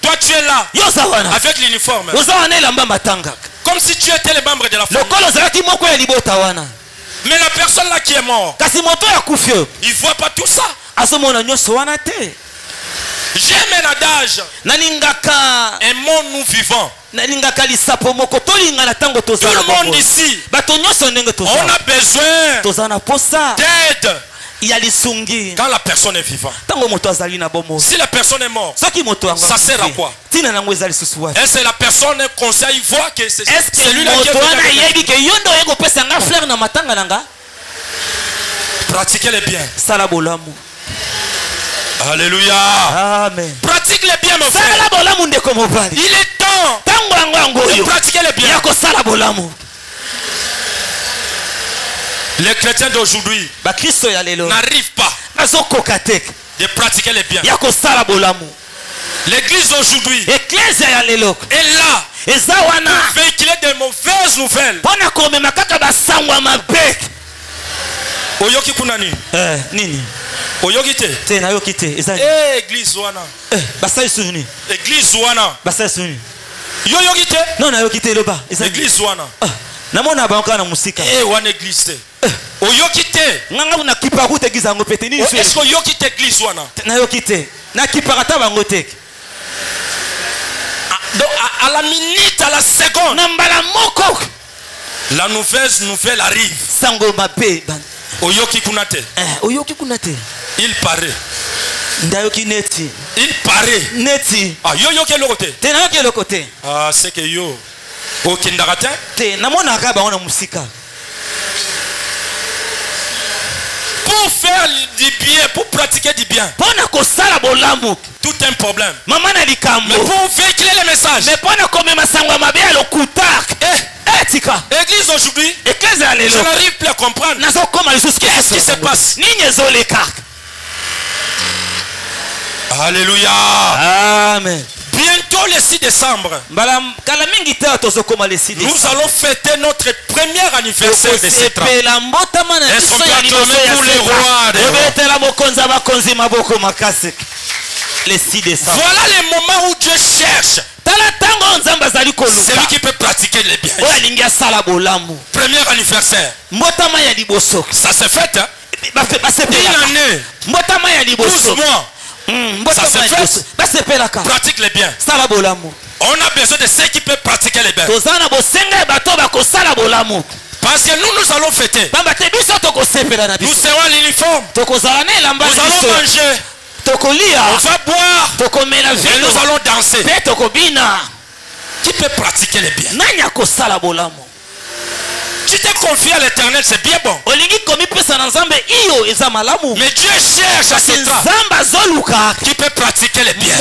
[SPEAKER 1] toi tu es là avec l'uniforme. Comme si tu étais le membre de la famille. Mais la personne là qui est morte, il ne voit pas tout ça. J'aime un adage. Aimons-nous vivants. Tout le monde ici, on a besoin d'aide quand la personne est vivante. Si la personne est morte, ça sert à quoi? Est-ce que la personne conseille voit que c'est celui-là qui est vivant? Pratiquez les biens. Alléluia.
[SPEAKER 2] Amen.
[SPEAKER 1] Pratique les biens, mon frère. Il est temps de pratiquer les biens. Les chrétiens d'aujourd'hui n'arrivent pas de pratiquer les biens.
[SPEAKER 2] Yako sala bolamu.
[SPEAKER 1] L'église aujourd'hui
[SPEAKER 2] Ecclesia ya lelo.
[SPEAKER 1] est là
[SPEAKER 2] Eza wana.
[SPEAKER 1] pour véhiculer de mauvaises nouvelles.
[SPEAKER 2] Pona komema kaka basangwa mabe.
[SPEAKER 1] Oyoki kuna nini?
[SPEAKER 2] Nini?
[SPEAKER 1] Oyoki te.
[SPEAKER 2] Te na yoki te. Eza.
[SPEAKER 1] Église wana.
[SPEAKER 2] Basa isuni.
[SPEAKER 1] Église wana.
[SPEAKER 2] Basa isuni.
[SPEAKER 1] Yoyoki te.
[SPEAKER 2] Non na yoki te loba.
[SPEAKER 1] Eza église wana.
[SPEAKER 2] Namona banka na musika.
[SPEAKER 1] Wana église te. Oyoki te.
[SPEAKER 2] Nganga na kipa ku te gizango pete ni.
[SPEAKER 1] Est-ce que yoki te église wana?
[SPEAKER 2] Na yoki te. Na kipa kata bango te.
[SPEAKER 1] Donc à la minute, à la seconde,
[SPEAKER 2] Nambala moko.
[SPEAKER 1] la nouvelle arrive.
[SPEAKER 2] Sango mabe.
[SPEAKER 1] Oyoki kunate.
[SPEAKER 2] Oyoki kunate.
[SPEAKER 1] Il paraît.
[SPEAKER 2] Ndayoki neti.
[SPEAKER 1] Il paraît.
[SPEAKER 2] Neti.
[SPEAKER 1] Ah, yoyoki le côté.
[SPEAKER 2] Te na yoki le côté.
[SPEAKER 1] Ah, c'est que yo. Okindagate.
[SPEAKER 2] Te namona kaba wana musika.
[SPEAKER 1] Pour faire du bien, pour pratiquer du bien.
[SPEAKER 2] Pona ko sala bolamu.
[SPEAKER 1] Tout un problème.
[SPEAKER 2] Mama na likambo.
[SPEAKER 1] Mais pour véhiculer le message.
[SPEAKER 2] Mais pona komema sangwa mabe ya lokutak. Tika.
[SPEAKER 1] Église aujourd'hui.
[SPEAKER 2] Église ya lelo.
[SPEAKER 1] Je n'arrive plus à comprendre.
[SPEAKER 2] Nazo koma lisusu
[SPEAKER 1] qu'est-ce qui se passe?
[SPEAKER 2] Ninye zoleka.
[SPEAKER 1] Alléluia.
[SPEAKER 2] Amen.
[SPEAKER 1] Bientôt le 6 décembre.
[SPEAKER 2] Nous
[SPEAKER 1] allons fêter notre premier anniversaire de cette ans. Est-ce qu'on peut acclamer pour les rois
[SPEAKER 2] le 6 décembre.
[SPEAKER 1] Voilà le moment où Dieu cherche celui qui peut pratiquer les biens.
[SPEAKER 2] Premier
[SPEAKER 1] anniversaire. Ça se fête, hein? Une année. 12 mois. Ça se fait. Pratique les biens. On a besoin de ceux qui peuvent pratiquer les biens. Parce que nous allons fêter. Nous serons à l'uniforme. Nous allons manger. On va boire. Et nous allons danser. Qui peut pratiquer les biens? Tu t'es confié à l'éternel, c'est bien bon. Mais Dieu cherche à ce temps qui peut pratiquer les biens.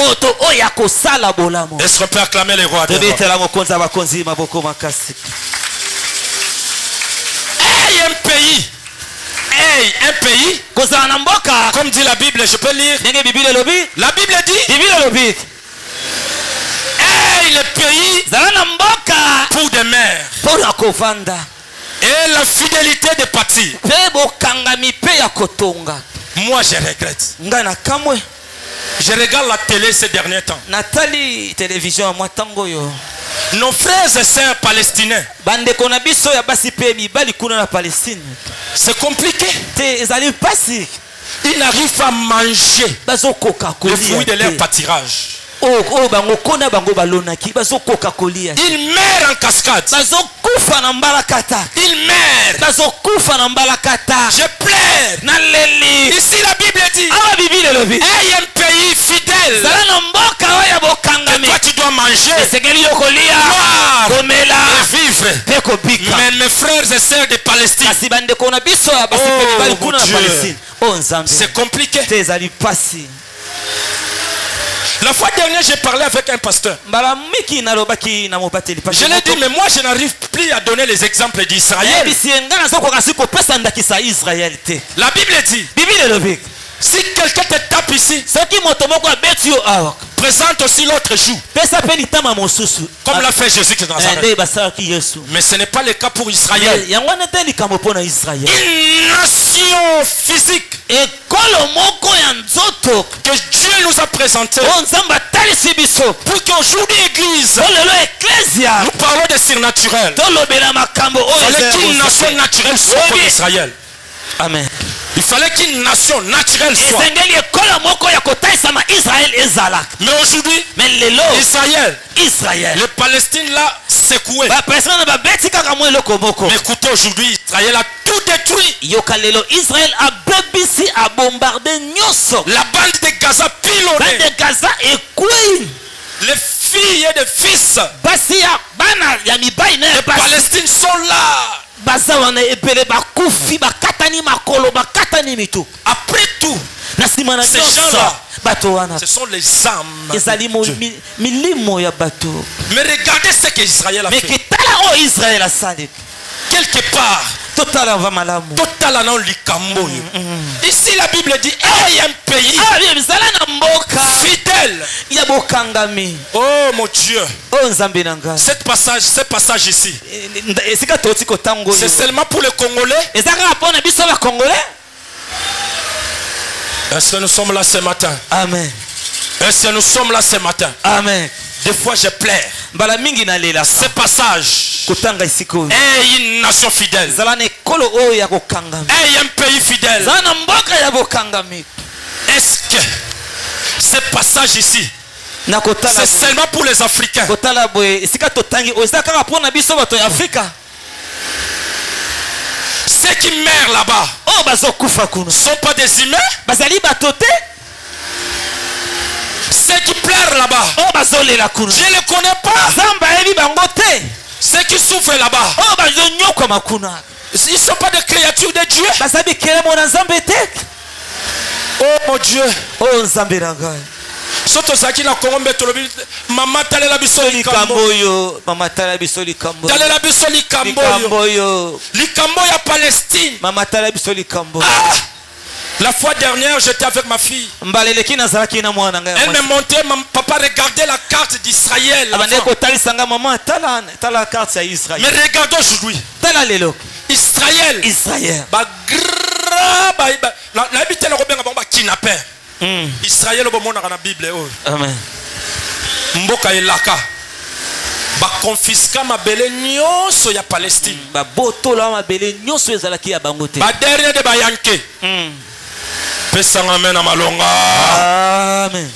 [SPEAKER 1] Est-ce qu'on peut acclamer les rois des rois? Hey, un pays. Hey, un pays. Comme dit la Bible, je peux lire. La Bible dit. Hey, le pays pour des mères. Et la fidélité de partir. Moi je regrette. Je regarde la télé ces derniers temps. Nos frères et sœurs palestiniens. C'est compliqué. Ils n'arrivent pas à manger le fruit de leur pâturage. Ils meurent en cascade. Ils meurent. Je pleure. Ici la Bible dit. Hey, un pays fidèle. Et toi tu dois manger, boire et vivre. Mais mes frères et sœurs de Palestine. Oh Dieu. C'est compliqué. La fois dernière, j'ai parlé avec un pasteur. Je lui ai dit, mais moi je n'arrive plus à donner les exemples d'Israël. La Bible dit, si quelqu'un te tape ici, présente aussi l'autre joue. Comme l'a fait Jésus de Nazareth. Mais ce n'est pas le cas pour Israël. Une nation physique que Dieu nous a présenté pour qu'aujourd'hui Église, nous parlons de surnaturel. Il fallait qu'une nation naturelle soit comme Israël.
[SPEAKER 2] Amen.
[SPEAKER 1] Il fallait qu'une nation naturelle soit. Mais aujourd'hui, Israël, le Palestine l'a secoué. Mais écoutez, aujourd'hui, Israël a tout détruit. La bande de Gaza pilonnée. Les filles et les fils de Palestine sont là. Après tout, ces gens-là, ce sont les âmes de Dieu. Mais regardez ce qu'Israël a fait. Quelque part, ici la Bible dit, hey, un pays Oh mon Dieu. Ce passage ici. C'est seulement pour les Congolais. Est-ce que nous sommes là ce matin?
[SPEAKER 2] Amen.
[SPEAKER 1] Est-ce que nous sommes là ce matin?
[SPEAKER 2] Amen.
[SPEAKER 1] Des fois je pleure. Ce passage est une nation fidèle. Est un pays fidèle. Est-ce que ce passage ici c'est seulement pour les Africains? Ceux qui meurent là-bas ne sont pas des humains. Ceux qui pleurent là-bas, je ne les connais pas. Ceux qui souffrent là-bas, ils ne sont pas des créatures de Dieu. Oh mon Dieu. Soto zaki na Congo betolobi mama talela biso likamboyo mama talela biso likamboyo talela biso likamboyo likambo ya Palestine mama talela biso likamboyo. La fois dernière j'étais avec ma fille. Elle me montrait, papa regardait la carte d'Israël. Mais regarde aujourd'hui. Israël. Israël au monde dans la Bible.
[SPEAKER 2] Amen.
[SPEAKER 1] Mboka elaka. Ba confisca ma belle nyonso ya Palestine.
[SPEAKER 2] Ba botola ma belle nyonso ezalaki ya bangote.
[SPEAKER 1] Ba dernier de bayanke. Pesanga amen na malonga.
[SPEAKER 2] Amen.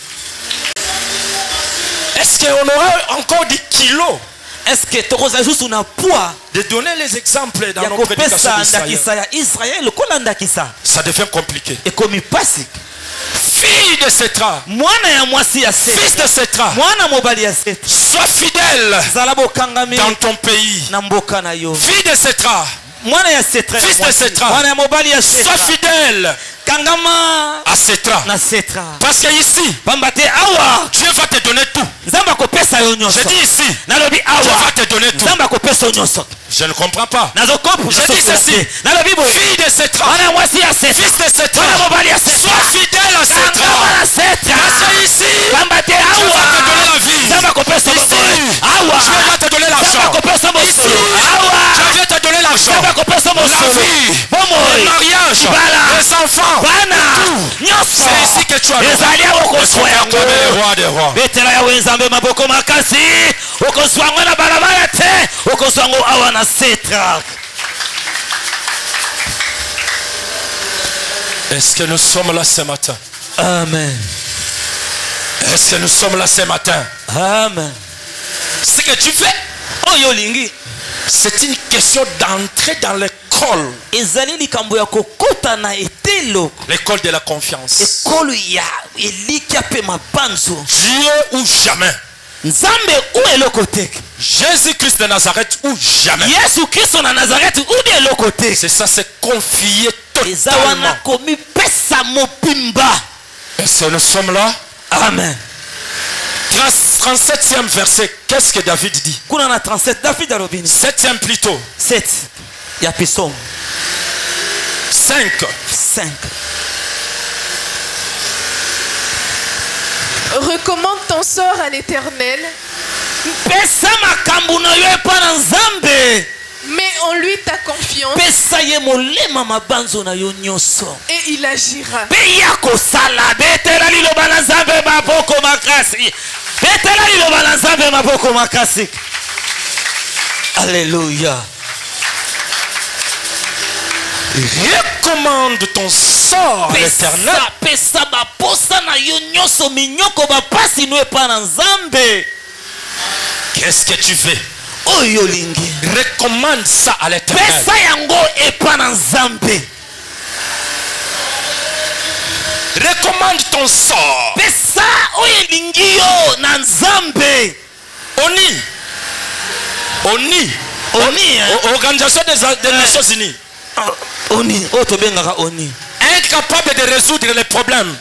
[SPEAKER 1] Est-ce qu'on aura encore des kilos?
[SPEAKER 2] Est-ce que tu as juste un poids
[SPEAKER 1] de donner les exemples dans nos prédications d'Israël? Ça devient compliqué. Fille de Sétra, fils de Sétra, sois fidèle dans ton pays. Fille de Sétra, fils de Sétra, sois fidèle à Sétra. Parce que ici, Dieu va te donner tout. Je dis ici, Dieu va te donner tout. Je ne comprends pas. Je dis ceci, fille de Sétra, fils de Sétra, sois fidèle à Sétra. Parce que ici, Dieu va te donner la vie. Ici, Dieu va te donner l'argent. Ici, Dieu va te donner l'argent, la vie, le mariage, les enfants. C'est ici que tu as le roi des rois. Est-ce que nous sommes là ce matin?
[SPEAKER 2] Amen.
[SPEAKER 1] Est-ce que nous sommes là ce matin?
[SPEAKER 2] Amen.
[SPEAKER 1] Ce que tu fais, c'est une question d'entrer dans l'école. L'école de la confiance. Dieu ou jamais. Jésus-Christ de Nazareth ou jamais. C'est ça, c'est confier totalement. Est-ce que nous sommes là?
[SPEAKER 2] Amen.
[SPEAKER 1] 37e verset, qu'est-ce que David dit? 7e plutôt.
[SPEAKER 2] 7. Il y a psaume.
[SPEAKER 1] 5.
[SPEAKER 3] Recommande ton sort à l'Éternel. Mets en lui ta confiance. Et il agira.
[SPEAKER 2] Alléluia.
[SPEAKER 1] Recommande ton sort à l'Éternel. Qu'est-ce que tu fais? Recommande ça à l'Éternel. Recommande ton sort. ONI, Organisation des Nations Unies. Incapable de résoudre les problèmes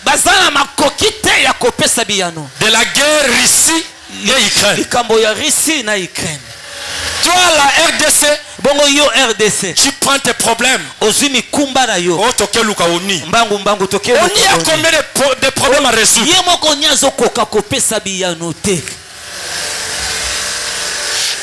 [SPEAKER 1] de la guerre Russie et Ukraine. Toi, la RDC,
[SPEAKER 2] bongo yo RDC,
[SPEAKER 1] tu prends tes problèmes.
[SPEAKER 2] ozumi kumba na yo.
[SPEAKER 1] Oh, toke luka oni.
[SPEAKER 2] Mbangu toke.
[SPEAKER 1] On y a combien de problèmes à résoudre?
[SPEAKER 2] Ye moko nyazo koka kopesa biyano te.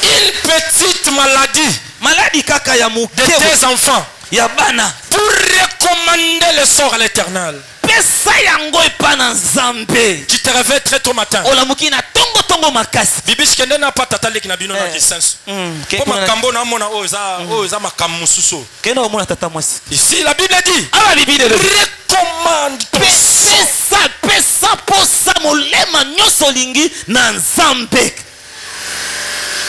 [SPEAKER 1] Une petite maladie.
[SPEAKER 2] Maladie kaka ya muke.
[SPEAKER 1] De tes enfants.
[SPEAKER 2] Ya bana.
[SPEAKER 1] Pour recommander le sort à l'Éternel.
[SPEAKER 2] Pesa yango epana nzambe.
[SPEAKER 1] Tu te réveilles très tôt matin.
[SPEAKER 2] Olamuki na tongo makasi.
[SPEAKER 1] Bibish kende na pata tali kina bino na kisensu. Pour makambo na mona oza makamu suso.
[SPEAKER 2] Keno omona tata mwasi.
[SPEAKER 1] Ici la Bible dit.
[SPEAKER 2] Ah la Bible
[SPEAKER 1] recommande
[SPEAKER 2] pesa posa molema nyoso lingi na nzambe.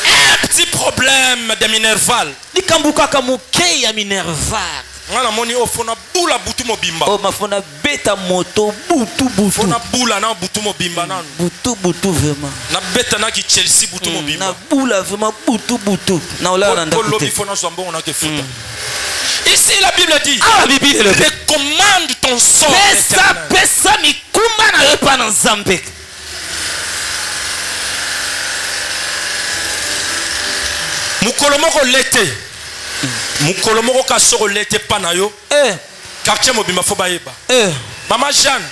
[SPEAKER 1] Un petit problème de minerval.
[SPEAKER 2] Likambu kaka muke ya minerval.
[SPEAKER 1] Ngana moni ofona bula butu mobimba.
[SPEAKER 2] Oh mafona beta moto butu.
[SPEAKER 1] Fona bula na butu mobimba nanu.
[SPEAKER 2] Butu vraiment.
[SPEAKER 1] Na beta na ki Chelsea butu mobimba.
[SPEAKER 2] Na bula vraiment butu. Na ola na ndakute.
[SPEAKER 1] Lobi fona zwambo on a ke futa. Ici la Bible dit.
[SPEAKER 2] Ah la Bible
[SPEAKER 1] recommande ton sort.
[SPEAKER 2] Pesa mikumba na yo pa na nzambe.
[SPEAKER 1] Mukolo moko lete. Mukolo moko ka soro lete pa na yo. Quartier mobimba fo bayeba. Maman Jeanne.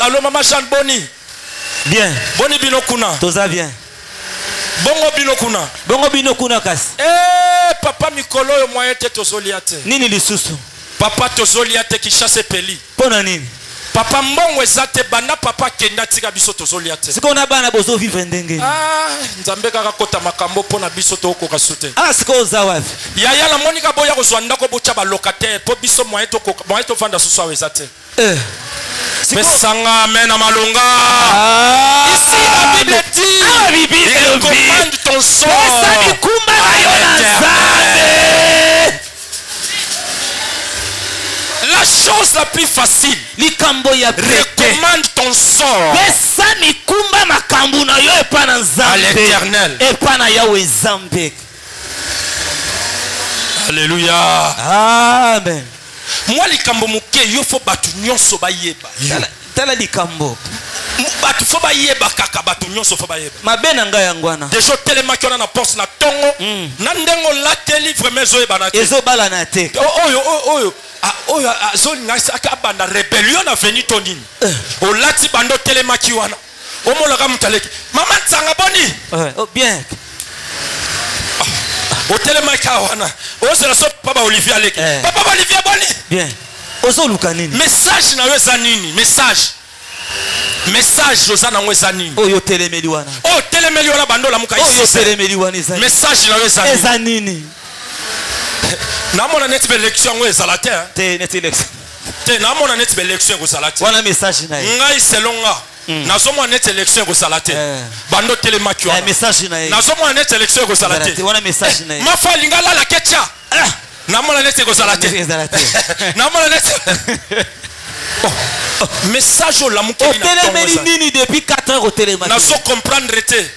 [SPEAKER 1] Allô maman Jeanne Boni.
[SPEAKER 2] Bien.
[SPEAKER 1] Boni bino kuna.
[SPEAKER 2] Toza bien.
[SPEAKER 1] Bongo bino kuna
[SPEAKER 2] kasi.
[SPEAKER 1] Papa mikolo yo moyen te tozoliate.
[SPEAKER 2] Nini lisusu?
[SPEAKER 1] Papa tozoliate ki chasse peli.
[SPEAKER 2] Pona nini?
[SPEAKER 1] Papa mbongo ezate banda papa kenda tika biso tozoliate.
[SPEAKER 2] Siko na bana bozo vivre ndenge.
[SPEAKER 1] Nzambe kaka kota makambo pona biso to ko kasute.
[SPEAKER 2] Siko za wapi?
[SPEAKER 1] Yaya la monika boya ko zwanda ko bocha ba locataire po biso moyen to fanda susu awezate. Mesanga mena malunga. Ici la Bible dit. Recommande ton sort. La chose la plus facile. Recommande ton sort à l'Éternel. Alléluia.
[SPEAKER 2] Amen.
[SPEAKER 1] Moi likambo muke yo fo batu nyonso bayeba.
[SPEAKER 2] Tala likambo.
[SPEAKER 1] Batu fo bayeba kaka batu nyonso fo bayeba.
[SPEAKER 2] Mabena nga yangwana.
[SPEAKER 1] Dejo telema kiona na poste na tongo. Na ndengo la teli vraiment zo ebana te.
[SPEAKER 2] Ezo bala na te.
[SPEAKER 1] Oyo zo ngasa aka banda rebellion na veni tonini. O lati bando telema kiwana. Omola ka mutaleki. Mama tsanga boni.
[SPEAKER 2] Oh bien.
[SPEAKER 1] Au télémaca wana ozela so papa Olivier aleki papa Olivier boni
[SPEAKER 2] bien ozo luka nini
[SPEAKER 1] message na yo za nini message oza na ngwe za nini
[SPEAKER 2] oyo telemeli wana
[SPEAKER 1] bando la muka
[SPEAKER 2] oyo telemeli wana za
[SPEAKER 1] message na yo
[SPEAKER 2] za nini
[SPEAKER 1] na mona net be election ngwe za la te
[SPEAKER 2] net election
[SPEAKER 1] te na mona net be election ngwe za la te
[SPEAKER 2] wana message na ye
[SPEAKER 1] ngai selonga nazomwa net election ko salate bando telemaki wana
[SPEAKER 2] message na ye
[SPEAKER 1] nazomwa net election ko salate
[SPEAKER 2] wana message na ye
[SPEAKER 1] mafa lingala la ketcha namona net ko salate namona net message au lamuki
[SPEAKER 2] na telemeli nini depuis 4 heures au telemaki
[SPEAKER 1] nazo comprendre te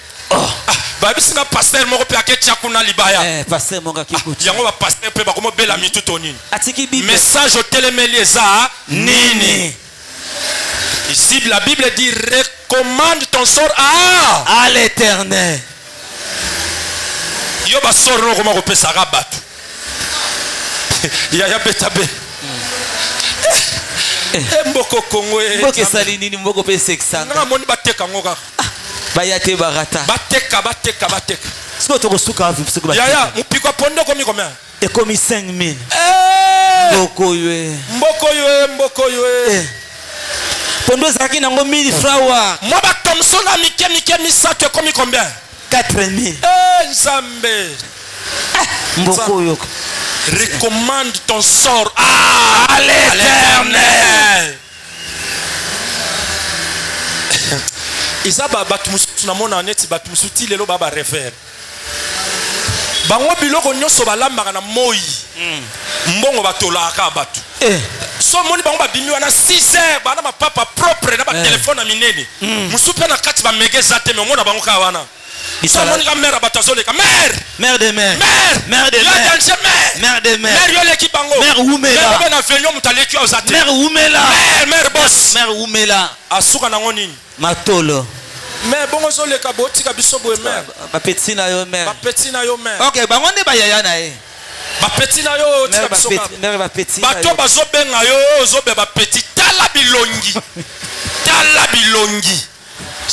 [SPEAKER 1] babisina pasteur moko pe aketcha kuna libaya
[SPEAKER 2] pasteur monga kikuti
[SPEAKER 1] yango ba pasteur pe ba komo bela mitu tonini
[SPEAKER 2] atiki bible
[SPEAKER 1] message au telemeli eza nini. Ici, la Bible dit recommande ton sort à
[SPEAKER 2] l'Éternel.
[SPEAKER 1] Yoba sort no koma kopesa rabatu. Ya betabe. Mboko kongwe.
[SPEAKER 2] Mboko sali nini mboko pe 600.
[SPEAKER 1] Na moni bateka ngoka.
[SPEAKER 2] Bayate barata.
[SPEAKER 1] Bateka.
[SPEAKER 2] Siko to kosuka avu siko bateka.
[SPEAKER 1] Ya mupiko pondo komi combien?
[SPEAKER 2] Et komi 5000. Mboko ywe. Pondo zaki nango 1000 francs.
[SPEAKER 1] Moi ba Thomson na mike misato komi combien?
[SPEAKER 2] 4000.
[SPEAKER 1] Nzambe.
[SPEAKER 2] Mboko yo.
[SPEAKER 1] Recommande ton sort à l'Éternel. Isaba batumusu tunamona neti batumusu ti lelo baba refer. Bango biloko nyonso balambaka na moi. Mbongo batolaka batu. So moni bango babimi wana 6h bana ba papa propre na ba téléphone na minene. Musupe na kati ba megeza te me mona bango ka wana. So moni ka mère batazoleka mère
[SPEAKER 2] de mère. Mère
[SPEAKER 1] yo leki bango.
[SPEAKER 2] Mère Oumela.
[SPEAKER 1] Mère na venyo mutaleki ozate.
[SPEAKER 2] Mère Oumela.
[SPEAKER 1] Mère boss.
[SPEAKER 2] Mère Oumela.
[SPEAKER 1] Asuka nango nini?
[SPEAKER 2] Matolo.
[SPEAKER 1] Mais bon on le kaboti kabiso boye mère.
[SPEAKER 2] Ba petit na yo mère.
[SPEAKER 1] Ba petit na yo mère.
[SPEAKER 2] OK, ba ngonde ba yaya na ye.
[SPEAKER 1] Ba petit na yo tika biso.
[SPEAKER 2] Mère ba petit.
[SPEAKER 1] Ba to bazo benga yo ozobe ba petit tala bilongi. Tala bilongi.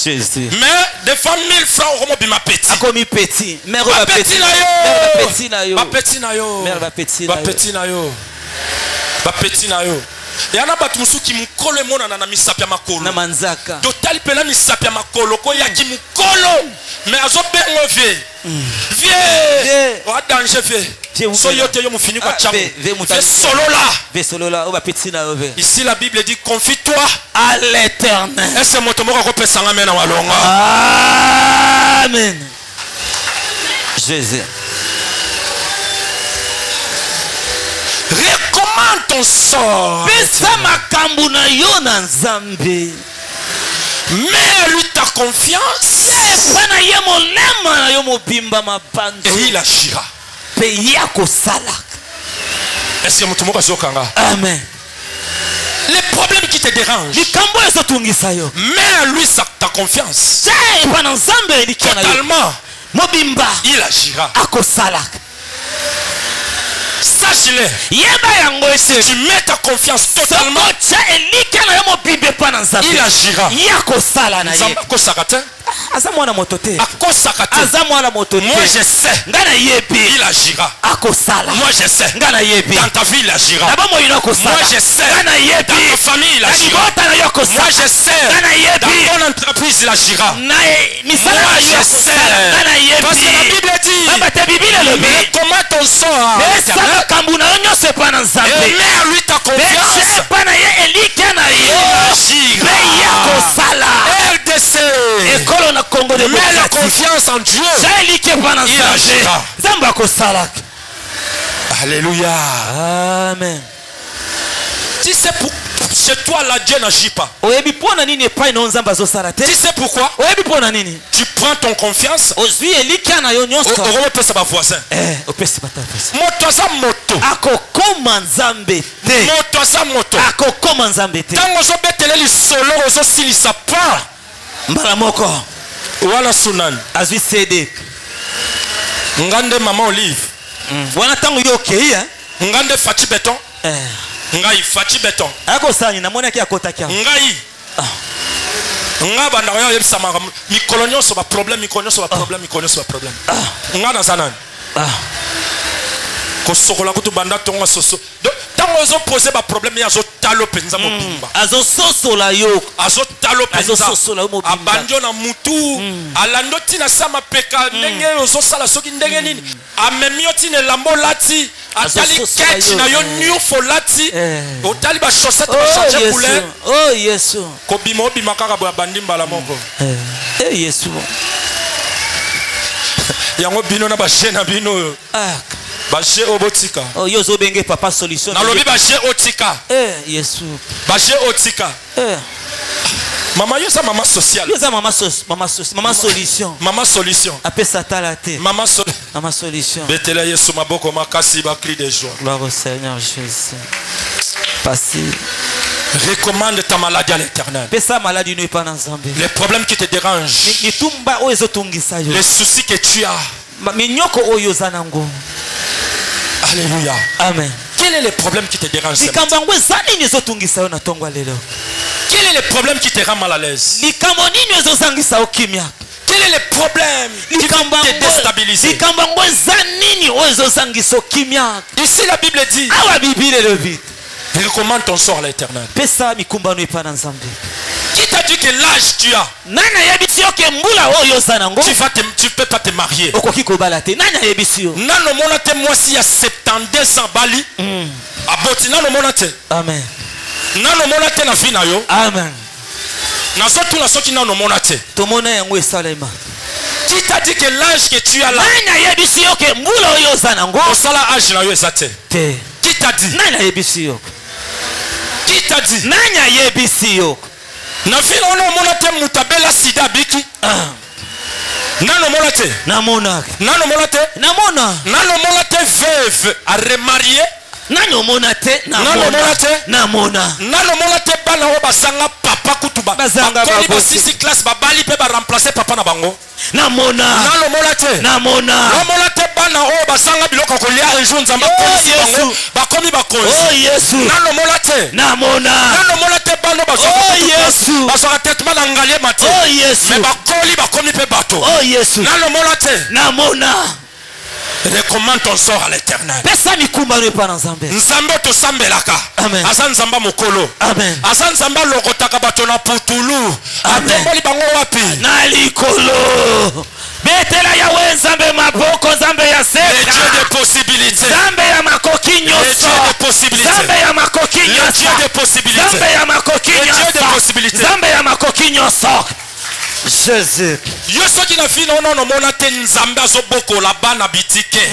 [SPEAKER 2] Jésus.
[SPEAKER 1] Mais des femmes 1000 francs au bima petit.
[SPEAKER 2] A commis petit. Mère ba petit na yo. Mère ba petit na yo.
[SPEAKER 1] Ba petit na yo.
[SPEAKER 2] Mère ba petit na yo.
[SPEAKER 1] Ba petit na yo. Ba petit na yo. Yana batu musuki mukolo emona na misapya makolo
[SPEAKER 2] na manzaka
[SPEAKER 1] totali pena misapya makolo ko ya ki mukolo mais azo bengo vie vie o danger vie so yote yo mufini kwa chamo ve
[SPEAKER 2] solola o ba petit na ove.
[SPEAKER 1] Ici la Bible dit confie-toi
[SPEAKER 2] à l'Éternel.
[SPEAKER 1] Est-ce moto moko ko pesa ngame na walonga.
[SPEAKER 2] Amen. Jésus.
[SPEAKER 1] Recommande ton sort.
[SPEAKER 2] Pesa makambu na yo na Nzambe.
[SPEAKER 1] Mets lui ta confiance.
[SPEAKER 2] Pana ye molema na yo mobimba mabanzo.
[SPEAKER 1] Et il agira.
[SPEAKER 2] Pe yako sala.
[SPEAKER 1] Est-ce que mutumo kazokanga?
[SPEAKER 2] Amen.
[SPEAKER 1] Les problèmes qui te dérangent.
[SPEAKER 2] Likambo ezo tungisa yo.
[SPEAKER 1] Mets lui ta confiance.
[SPEAKER 2] Pana Nzambe likana yo.
[SPEAKER 1] Totalement.
[SPEAKER 2] Mobimba.
[SPEAKER 1] Il agira.
[SPEAKER 2] Akosala.
[SPEAKER 1] Sache-le. Tu mets ta confiance totalement. Il agira. Moi je sais. Il agira. Moi je sais. Dans ta vie il agira. Moi je sais. Dans ta famille il agira. Moi je sais. Dans ton entreprise il agira. Moi je sais. Parce que la Bible dit. Mais comment ton sort? Et mets lui ta confiance. RDC. Mets la confiance en Dieu. Il agira. Alléluia.
[SPEAKER 2] Amen.
[SPEAKER 1] Tu sais pourquoi chez toi là Dieu n'agit pas. Tu sais pourquoi? Tu prends ton confiance. Au repère ça va voisin. Moto sa moto. Moto sa moto. Tant ozo betele li solo ozo silisa pa.
[SPEAKER 2] Mbalamoko.
[SPEAKER 1] Wala sunan.
[SPEAKER 2] Azwi Cédric.
[SPEAKER 1] Ngande maman Olive.
[SPEAKER 2] Wana tango yo okay hein.
[SPEAKER 1] Ngande Fati Beton. Ngai Fati Beton.
[SPEAKER 2] Ako sani na mona ki akota kya.
[SPEAKER 1] Ngai. Nga banda yo yebisa manga mi kolonyo so ba problème mi kolonyo so ba problème mi kolonyo so ba problème. Nga na sanan. Ko sokola kutu banda tonga soso. Tango ozo poser ba problème ya zo talo penza mobimba.
[SPEAKER 2] Azo sosola yo.
[SPEAKER 1] Azo talo penza.
[SPEAKER 2] Azo sosola yo mobimba.
[SPEAKER 1] Abandio na mutu. Alando tina sama peka ndenge ozo sala soki ndenge nini. Amemio tina lambo lati. Atali ketch na yo new for lati. Otali ba chaussette ba changer couleur.
[SPEAKER 2] Oh Yesu.
[SPEAKER 1] Ko bimo bima kaka ba bandimba la moko.
[SPEAKER 2] Yesu.
[SPEAKER 1] Yango bino na ba chena bino. Bache obotika.
[SPEAKER 2] Oh yozo benge papa solution.
[SPEAKER 1] Na lobi bache otika.
[SPEAKER 2] Yesu.
[SPEAKER 1] Bache otika. Mama yosa mama social.
[SPEAKER 2] Yosa mama solution.
[SPEAKER 1] Mama solution.
[SPEAKER 2] Apesa talate.
[SPEAKER 1] Mama
[SPEAKER 2] solution.
[SPEAKER 1] Betela Yesu maboko makasi ba cri de joie.
[SPEAKER 2] Gloire au Seigneur Jésus. Passez.
[SPEAKER 1] Recommande ta maladie à l'Éternel.
[SPEAKER 2] Pesa maladie n'est pas dans Nzambe.
[SPEAKER 1] Les problèmes qui te dérangent.
[SPEAKER 2] Ni tumba ozo tungisa yo.
[SPEAKER 1] Les soucis que tu as.
[SPEAKER 2] Minyoko oyo zanango.
[SPEAKER 1] Alléluia.
[SPEAKER 2] Amen.
[SPEAKER 1] Quel est le problème qui te dérange? Quel est le problème qui te rend mal à l'aise? Quel est le problème qui te déstabilise? Ici la Bible dit. Recommande ton sort à l'Éternel. Qui t'a dit que l'âge tu as? Tu peux pas te marier. Nano monate moi si à 72 ans bali. Aboti nano monate.
[SPEAKER 2] Amen.
[SPEAKER 1] Nano monate na vie na yo.
[SPEAKER 2] Amen.
[SPEAKER 1] Na sotu na soki nano monate.
[SPEAKER 2] Tomona yango esalema.
[SPEAKER 1] Qui t'a dit que l'âge que tu as là? Osala âge na yo ezate. Qui t'a dit? Qui t'a dit? Na vie na monate mutabela sida biki. Nano monate.
[SPEAKER 2] Namona.
[SPEAKER 1] Nano monate.
[SPEAKER 2] Namona.
[SPEAKER 1] Nano monate veuve à remarier.
[SPEAKER 2] Nano monate.
[SPEAKER 1] Nano monate.
[SPEAKER 2] Namona.
[SPEAKER 1] Nano monate bana o basanga papa. papa kutuba bakoli basisi classe babali pe ba remplacer papa na bango
[SPEAKER 2] namona
[SPEAKER 1] nalomola te namola te bana oyo basanga biloko kolia un jour nzamba kolisi bango bakomi bakonzi nalomola te nalomola te bana bazwaka traitement na ngalie mate mais bakoli bakomi pe bato nalomola te recommande ton sort à l'éternel. Nzambe to sambelaka. Asa nzamba mokolo. Asa nzamba lokotaka bato na putulu. Atomboli bango wapi?
[SPEAKER 2] Na likolo. Betela yawe nzambe maboko nzambe ya seka.
[SPEAKER 1] Le Dieu des possibilités.
[SPEAKER 2] Nzambe ya makoki nyoso.
[SPEAKER 1] Le Dieu des possibilités.
[SPEAKER 2] Nzambe ya makoki nyoso.
[SPEAKER 1] Le Dieu des possibilités.
[SPEAKER 2] Nzambe ya makoki nyoso.
[SPEAKER 1] Le Dieu des possibilités.
[SPEAKER 2] Nzambe ya makoki nyoso. Jésus.
[SPEAKER 1] Yo soki na fino non mona te nzambe azoboko la bana bitike.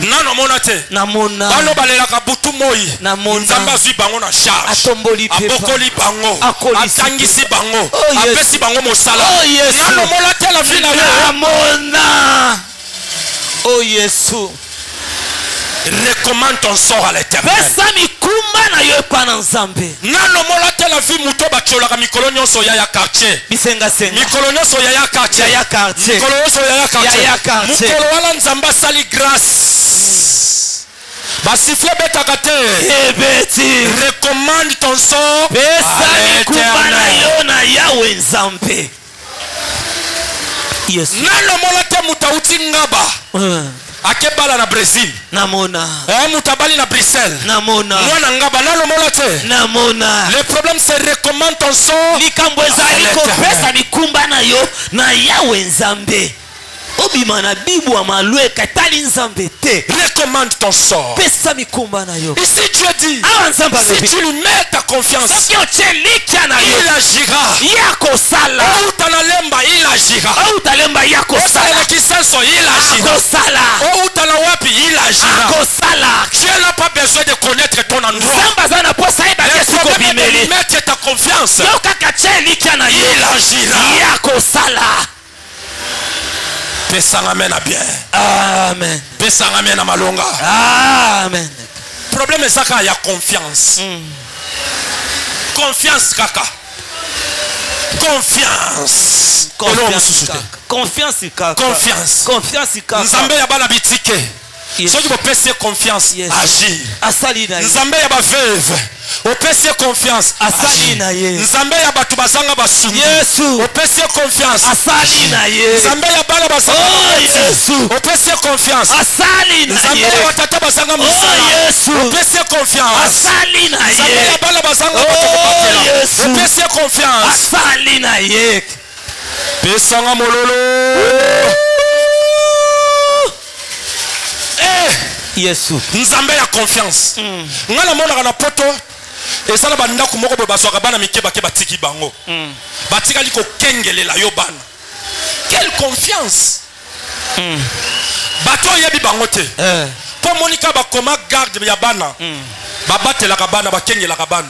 [SPEAKER 1] Nano mona te.
[SPEAKER 2] Namona.
[SPEAKER 1] Bano balelaka butu moi. Nzambe azwi bango na charge.
[SPEAKER 2] Atomboli pepa.
[SPEAKER 1] Abokoli bango. Atangisi bango. Apesi bango mosala. Nano mona te la fina yo.
[SPEAKER 2] Namona. Oh Yesu.
[SPEAKER 1] Recommande ton sort à l'éternel. Nano mola te la vie muto bacholaka mikolo nyonso ya quartier. Mikolo nyonso ya quartier. Mikolo nyonso ya quartier. Mikolo wala nzamba sali grâce. Basifle betaka te. Recommande ton sort à l'éternel. Nano mola te mutauti ngaba. Akebala na Brésil
[SPEAKER 2] namona
[SPEAKER 1] mutabali na Bruxelles
[SPEAKER 2] namona
[SPEAKER 1] mwana ngaba nalomola te
[SPEAKER 2] namona
[SPEAKER 1] le problème c'est recommande ton sort
[SPEAKER 2] likambo ezali kopesa mikumba na yo na yawe nzambe obimana bibu wa malweka tali nzambe te
[SPEAKER 1] recommande ton sort
[SPEAKER 2] pesa mikumba na yo
[SPEAKER 1] ici Dieu dit
[SPEAKER 2] si
[SPEAKER 1] tu lui mets ta confiance
[SPEAKER 2] il
[SPEAKER 1] agira
[SPEAKER 2] yako sala
[SPEAKER 1] utanalemba il agira
[SPEAKER 2] utalemba yako sala
[SPEAKER 1] kisenso il agira
[SPEAKER 2] sala
[SPEAKER 1] utana wapi il agira
[SPEAKER 2] sala
[SPEAKER 1] Dieu n'a pas besoin de connaître ton endroit
[SPEAKER 2] zana posa eba
[SPEAKER 1] kesuko bimeli mets ta confiance
[SPEAKER 2] yo kaka chelikana
[SPEAKER 1] il agira
[SPEAKER 2] yako sala.
[SPEAKER 1] Pesanga mena bien.
[SPEAKER 2] Amen.
[SPEAKER 1] Pesanga mena malonga.
[SPEAKER 2] Amen.
[SPEAKER 1] Problème est ça qu'il y a confiance. Confiance kaka. Confiance.
[SPEAKER 2] Confiance kaka.
[SPEAKER 1] Confiance kaka. Nzambe ya bana bitike. Ceux qui vont passer confiance, agir. Nzambe ya ba veuve. Opesi confiance.
[SPEAKER 2] Asali na ye.
[SPEAKER 1] Nzambe ya batu bazanga basumi.
[SPEAKER 2] Yesu.
[SPEAKER 1] Opesi confiance.
[SPEAKER 2] Asali na ye.
[SPEAKER 1] Nzambe ya bala bazanga.
[SPEAKER 2] Oh Yesu.
[SPEAKER 1] Opesi confiance.
[SPEAKER 2] Asali na ye.
[SPEAKER 1] Nzambe ya watata bazanga musala.
[SPEAKER 2] Oh Yesu.
[SPEAKER 1] Opesi confiance.
[SPEAKER 2] Asali na ye.
[SPEAKER 1] Nzambe ya bala bazanga
[SPEAKER 2] oh Yesu.
[SPEAKER 1] Opesi confiance.
[SPEAKER 2] Asali na ye.
[SPEAKER 1] Pesanga mololo.
[SPEAKER 2] Yesu.
[SPEAKER 1] Nzambe ya confiance. Ngala mona na poto. Et ça, banda kumoko bo baswaka bana mike bake batiki bango. Batika liko kengelela yo bana. Quelle confiance. Bato yebi bango te. Po monika ba koma garde ya bana. Babatela ka bana bakengela ka bana.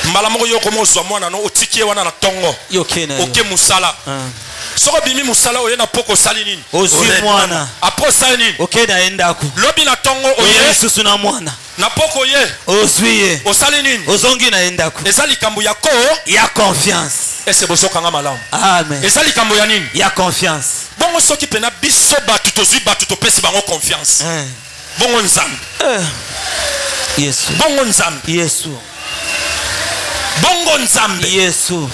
[SPEAKER 1] Mbala moko yo komo zwa mwana no otiki wana na tongo. Oke musala. Soko bimi musala oye na poko sali nini?
[SPEAKER 2] Ozwi mwana.
[SPEAKER 1] Apo sali nini?
[SPEAKER 2] Oke na endako.
[SPEAKER 1] Lobi na tongo oye.
[SPEAKER 2] Yesu na mwana.
[SPEAKER 1] Na poko ye.
[SPEAKER 2] Ozwi ye.
[SPEAKER 1] Osali nini?
[SPEAKER 2] Ozongi na endako.
[SPEAKER 1] Ezali kambu yako
[SPEAKER 2] ya confiance.
[SPEAKER 1] Ese boso kanga malamu.
[SPEAKER 2] Amen.
[SPEAKER 1] Ezali kambu ya nini?
[SPEAKER 2] Ya confiance.
[SPEAKER 1] Bongo soki pena biso batu tozwi batu topesi bango confiance. Bongo nzambe.
[SPEAKER 2] Yesu.
[SPEAKER 1] Bongo nzambe.
[SPEAKER 2] Yesu.
[SPEAKER 1] Bongo nzambe.
[SPEAKER 2] Yesu.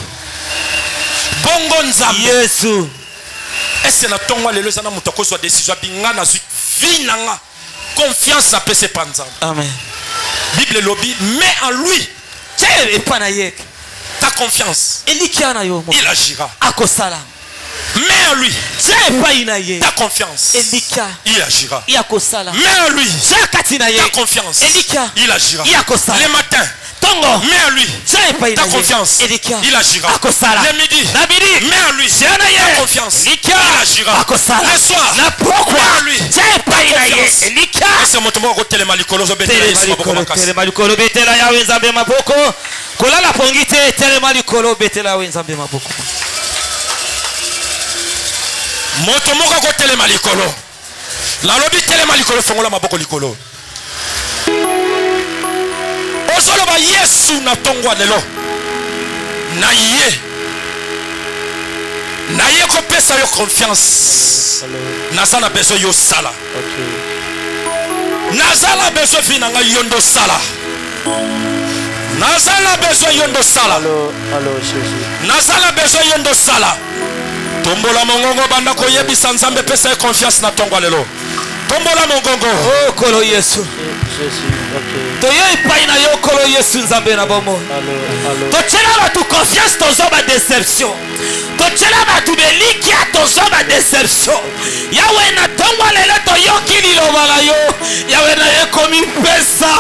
[SPEAKER 1] Bongo nzambe.
[SPEAKER 2] Yesu.
[SPEAKER 1] Ese na tongo lelo sana mutoko so décision bingana zwi vinanga. Confiance à pese panza.
[SPEAKER 2] Amen.
[SPEAKER 1] Bible lobby met en lui. Ta confiance. Il agira.
[SPEAKER 2] Akosala.
[SPEAKER 1] Mets en lui. Ta confiance. Il agira. Mets en lui. Ta confiance. Il agira. Les matins. Mets en lui. Ta confiance. Il agira. Le midi. Mets en lui. Ta confiance. Il agira. Le soir. Mets en lui. C'est mon tomo ko telema likolo zo betela maboko makasi.
[SPEAKER 2] Telema likolo betela ya wenzambe maboko. Kolala pongite telema likolo betela wenzambe maboko.
[SPEAKER 1] Moto moko ko telema likolo. La lobi telema likolo fongola maboko likolo. Ozolo ba Yesu na tongwa lelo. na ye kopesa yo confiance nazala besoin yo sala nazala besoin finanga yondo sala nazala besoin yondo sala nazala besoin yondo sala tombola mongongo banda koyebisa nzambe pesa ye confiance na tongwa lelo tombola mongongo
[SPEAKER 2] oh kolo Yesu toye epai na yo kolo Yesu nzambe na bomo totyela batu confiance tozo ba déception totyela batu belikia tozo ba déception yawe na tongwa lelo toyoki liloba na yo yawe na ye komi pesa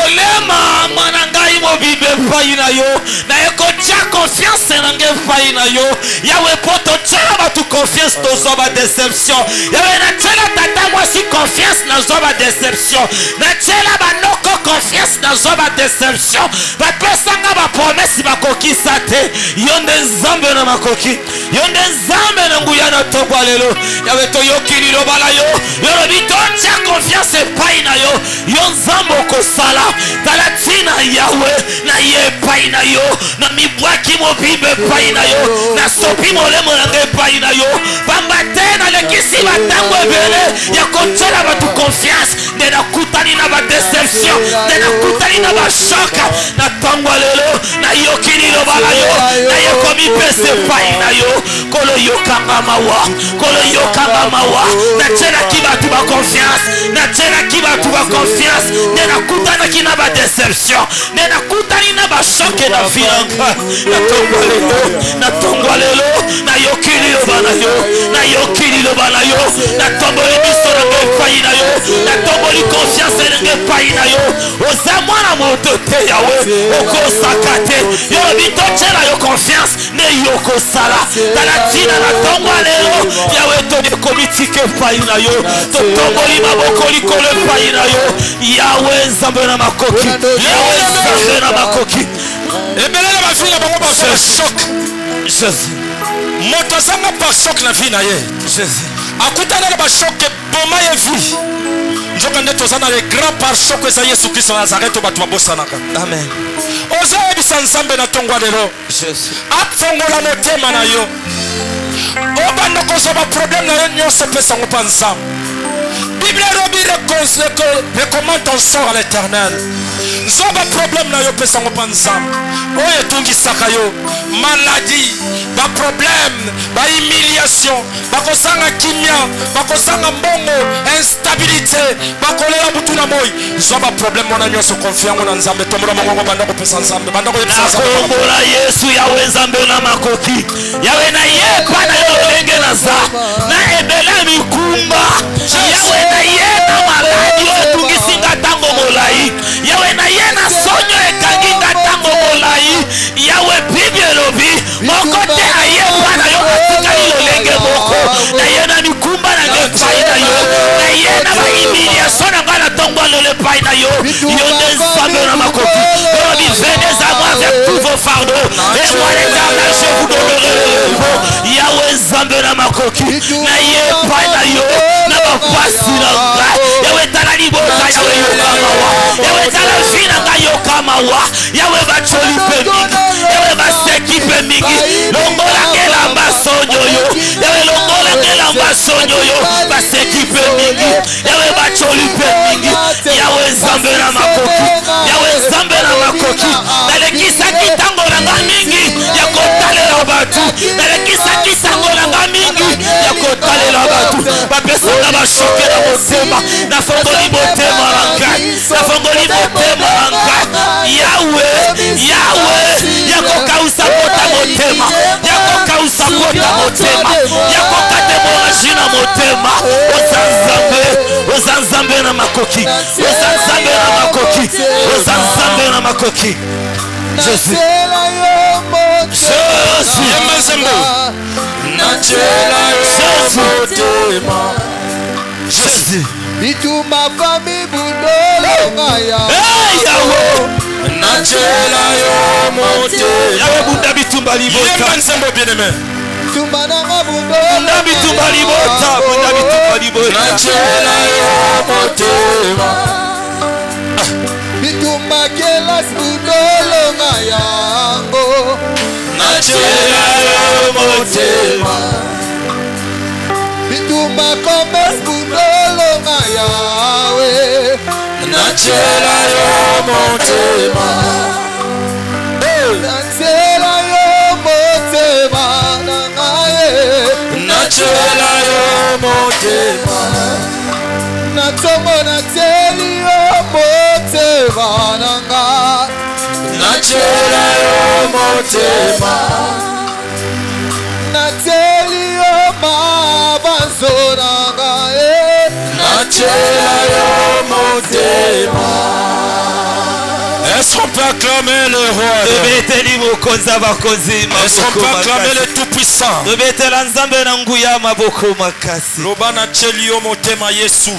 [SPEAKER 2] olema mwana ngai mobibe epai na yo na ye kotya confiance na ngai epai na yo yawe po totyela batu confiance tozo ba déception yawe na tyela tata mwasi confiance na zo ba déception na tyela banoko confiance na zo ba déception bapesanga bapromesi bakokisa te yo nde nzambe na makoki yo nde nzambe na nguya na tongwa lelo yawe toyoki liloba na yo yolobi totya confiance epai na yo yo nzambe okosala tala ntina yawe na ye epai na yo na mibwaki mobimba epai na yo na sopi molemo na ngai epai na yo pamba te nalekisi batango ebele ya kotyela batu confiance nde nakutani na badeception nde nakutani na bashoka na tongwa lelo nayoki liloba na yo nayekomi pesa epai na yo kolo yokanga mawa kolo yokanga mawa natyelaki batu baconfiance natyelaki batu baconfiance nde nakutanaki na badeception nde nakutani na bashoke na vilanga na tongwa lelo nayoki liloba na yo nayoki liloba na yo natomboli biso na ngai epai na yo natomboli confiance na ngai epai na yo oza mwana moto te yawe okosaka te yolobi totyela yo confiance nde yokosala tala ntina na tongwa lelo yawe toyekomi tika epai na yo totomboli maboko likolo epai na yo yawe nzambe na makoki yawe nzambe na makoki
[SPEAKER 1] ebelele bafili na bango bafela shock
[SPEAKER 2] Jésus
[SPEAKER 1] moto azanga par shock na vie na ye
[SPEAKER 2] Jésus
[SPEAKER 1] akutana na bashock eboma ye vie nzoka nde toza na le grand par shock eza yesu kristo na nazarete bato babosanaka
[SPEAKER 2] amen
[SPEAKER 1] oza yebisa nzambe na tongwa lelo afongola motema na yo obanda kozwa baproblème na yo nyonso epesango mpa nzambe bible elobi recommande ton sort à l'éternel nzwa baproblème na yo epesango mpa nzambe oyo etungisaka yo maladie baproblème bahumiliation bakosanga kimia bakosanga mbongo instabilité bakolela butu na moi nzwa baproblème wana nyonso konfia yango na nzambe tombola mongongo banda kopesa nzambe banda koyebisa
[SPEAKER 2] nakombola yesu yawe nzambe na makoki yawe na yepa na yo lolenge naza na ebele mikumba yawe na ye na maladi oyo etungisinga ntango molai yawe na ye na sonyo ekanginga ntango molai yawe bibi elobi moko te ayepa na yo atikali lolenge moko na ye na mikumba na nge epai na yo na ye na bahumiliation na ngai na ntongo alolo epai na yo yo nde nzambe na makoki elobi venez à moi avec tous vos fardeaux et moi l'éternel je vous donnerai le repos yawe nzambe na makoki na ye epai na yo na bapasi na ngai yawe tala libota yawe yokamawa yawe tala vi na ngai yokamawa yawe bacoli mpe mingi yawe baseki mpe mingi longola ngelamba sonyo yo yawe longola ngelamba sonyo yo baseki mpe mingi yawe bacoli mpe mingi yawe nzambe na makoki yawe nzambe na makoki nalekisaki ntango na nga mingi ya kotalela batu nalekisaki ntango na nga mingi ya kotalela batu bapesanga bashoke na motema nafongoli motema na ngai nafongoli motema na ngai yawe yawe yakokausa kota motema yakokausa kota motema yakokatemoraji na motema oza nzambe na makoki oza nzambe na makoki oza nzambe na makoki Jésus Jésus
[SPEAKER 5] bituma fami budolo ngaya
[SPEAKER 2] yawo
[SPEAKER 1] nachela yo mote
[SPEAKER 2] yawe bunda bitumba libota
[SPEAKER 1] yemba nsembo bien aimé
[SPEAKER 5] tumba na budolo
[SPEAKER 2] bunda bitumba libota bunda bitumba libota
[SPEAKER 1] nachela yo mote
[SPEAKER 5] bituma kelas budolo ngaya motema bituma kombe budolo nga yawe
[SPEAKER 1] Nachela yo motema
[SPEAKER 5] Nachela yo motema nangaye
[SPEAKER 1] Nachela yo motema
[SPEAKER 5] Natomo nateli yo motema nanga
[SPEAKER 1] Nachela yo motema
[SPEAKER 5] Nateli yo mabanzo nangaye
[SPEAKER 1] Nachela yo motema. Est-ce qu'on peut acclamer le roi? Est-ce qu'on peut acclamer le tout-puissant? Loba na cheli yo motema Yesu.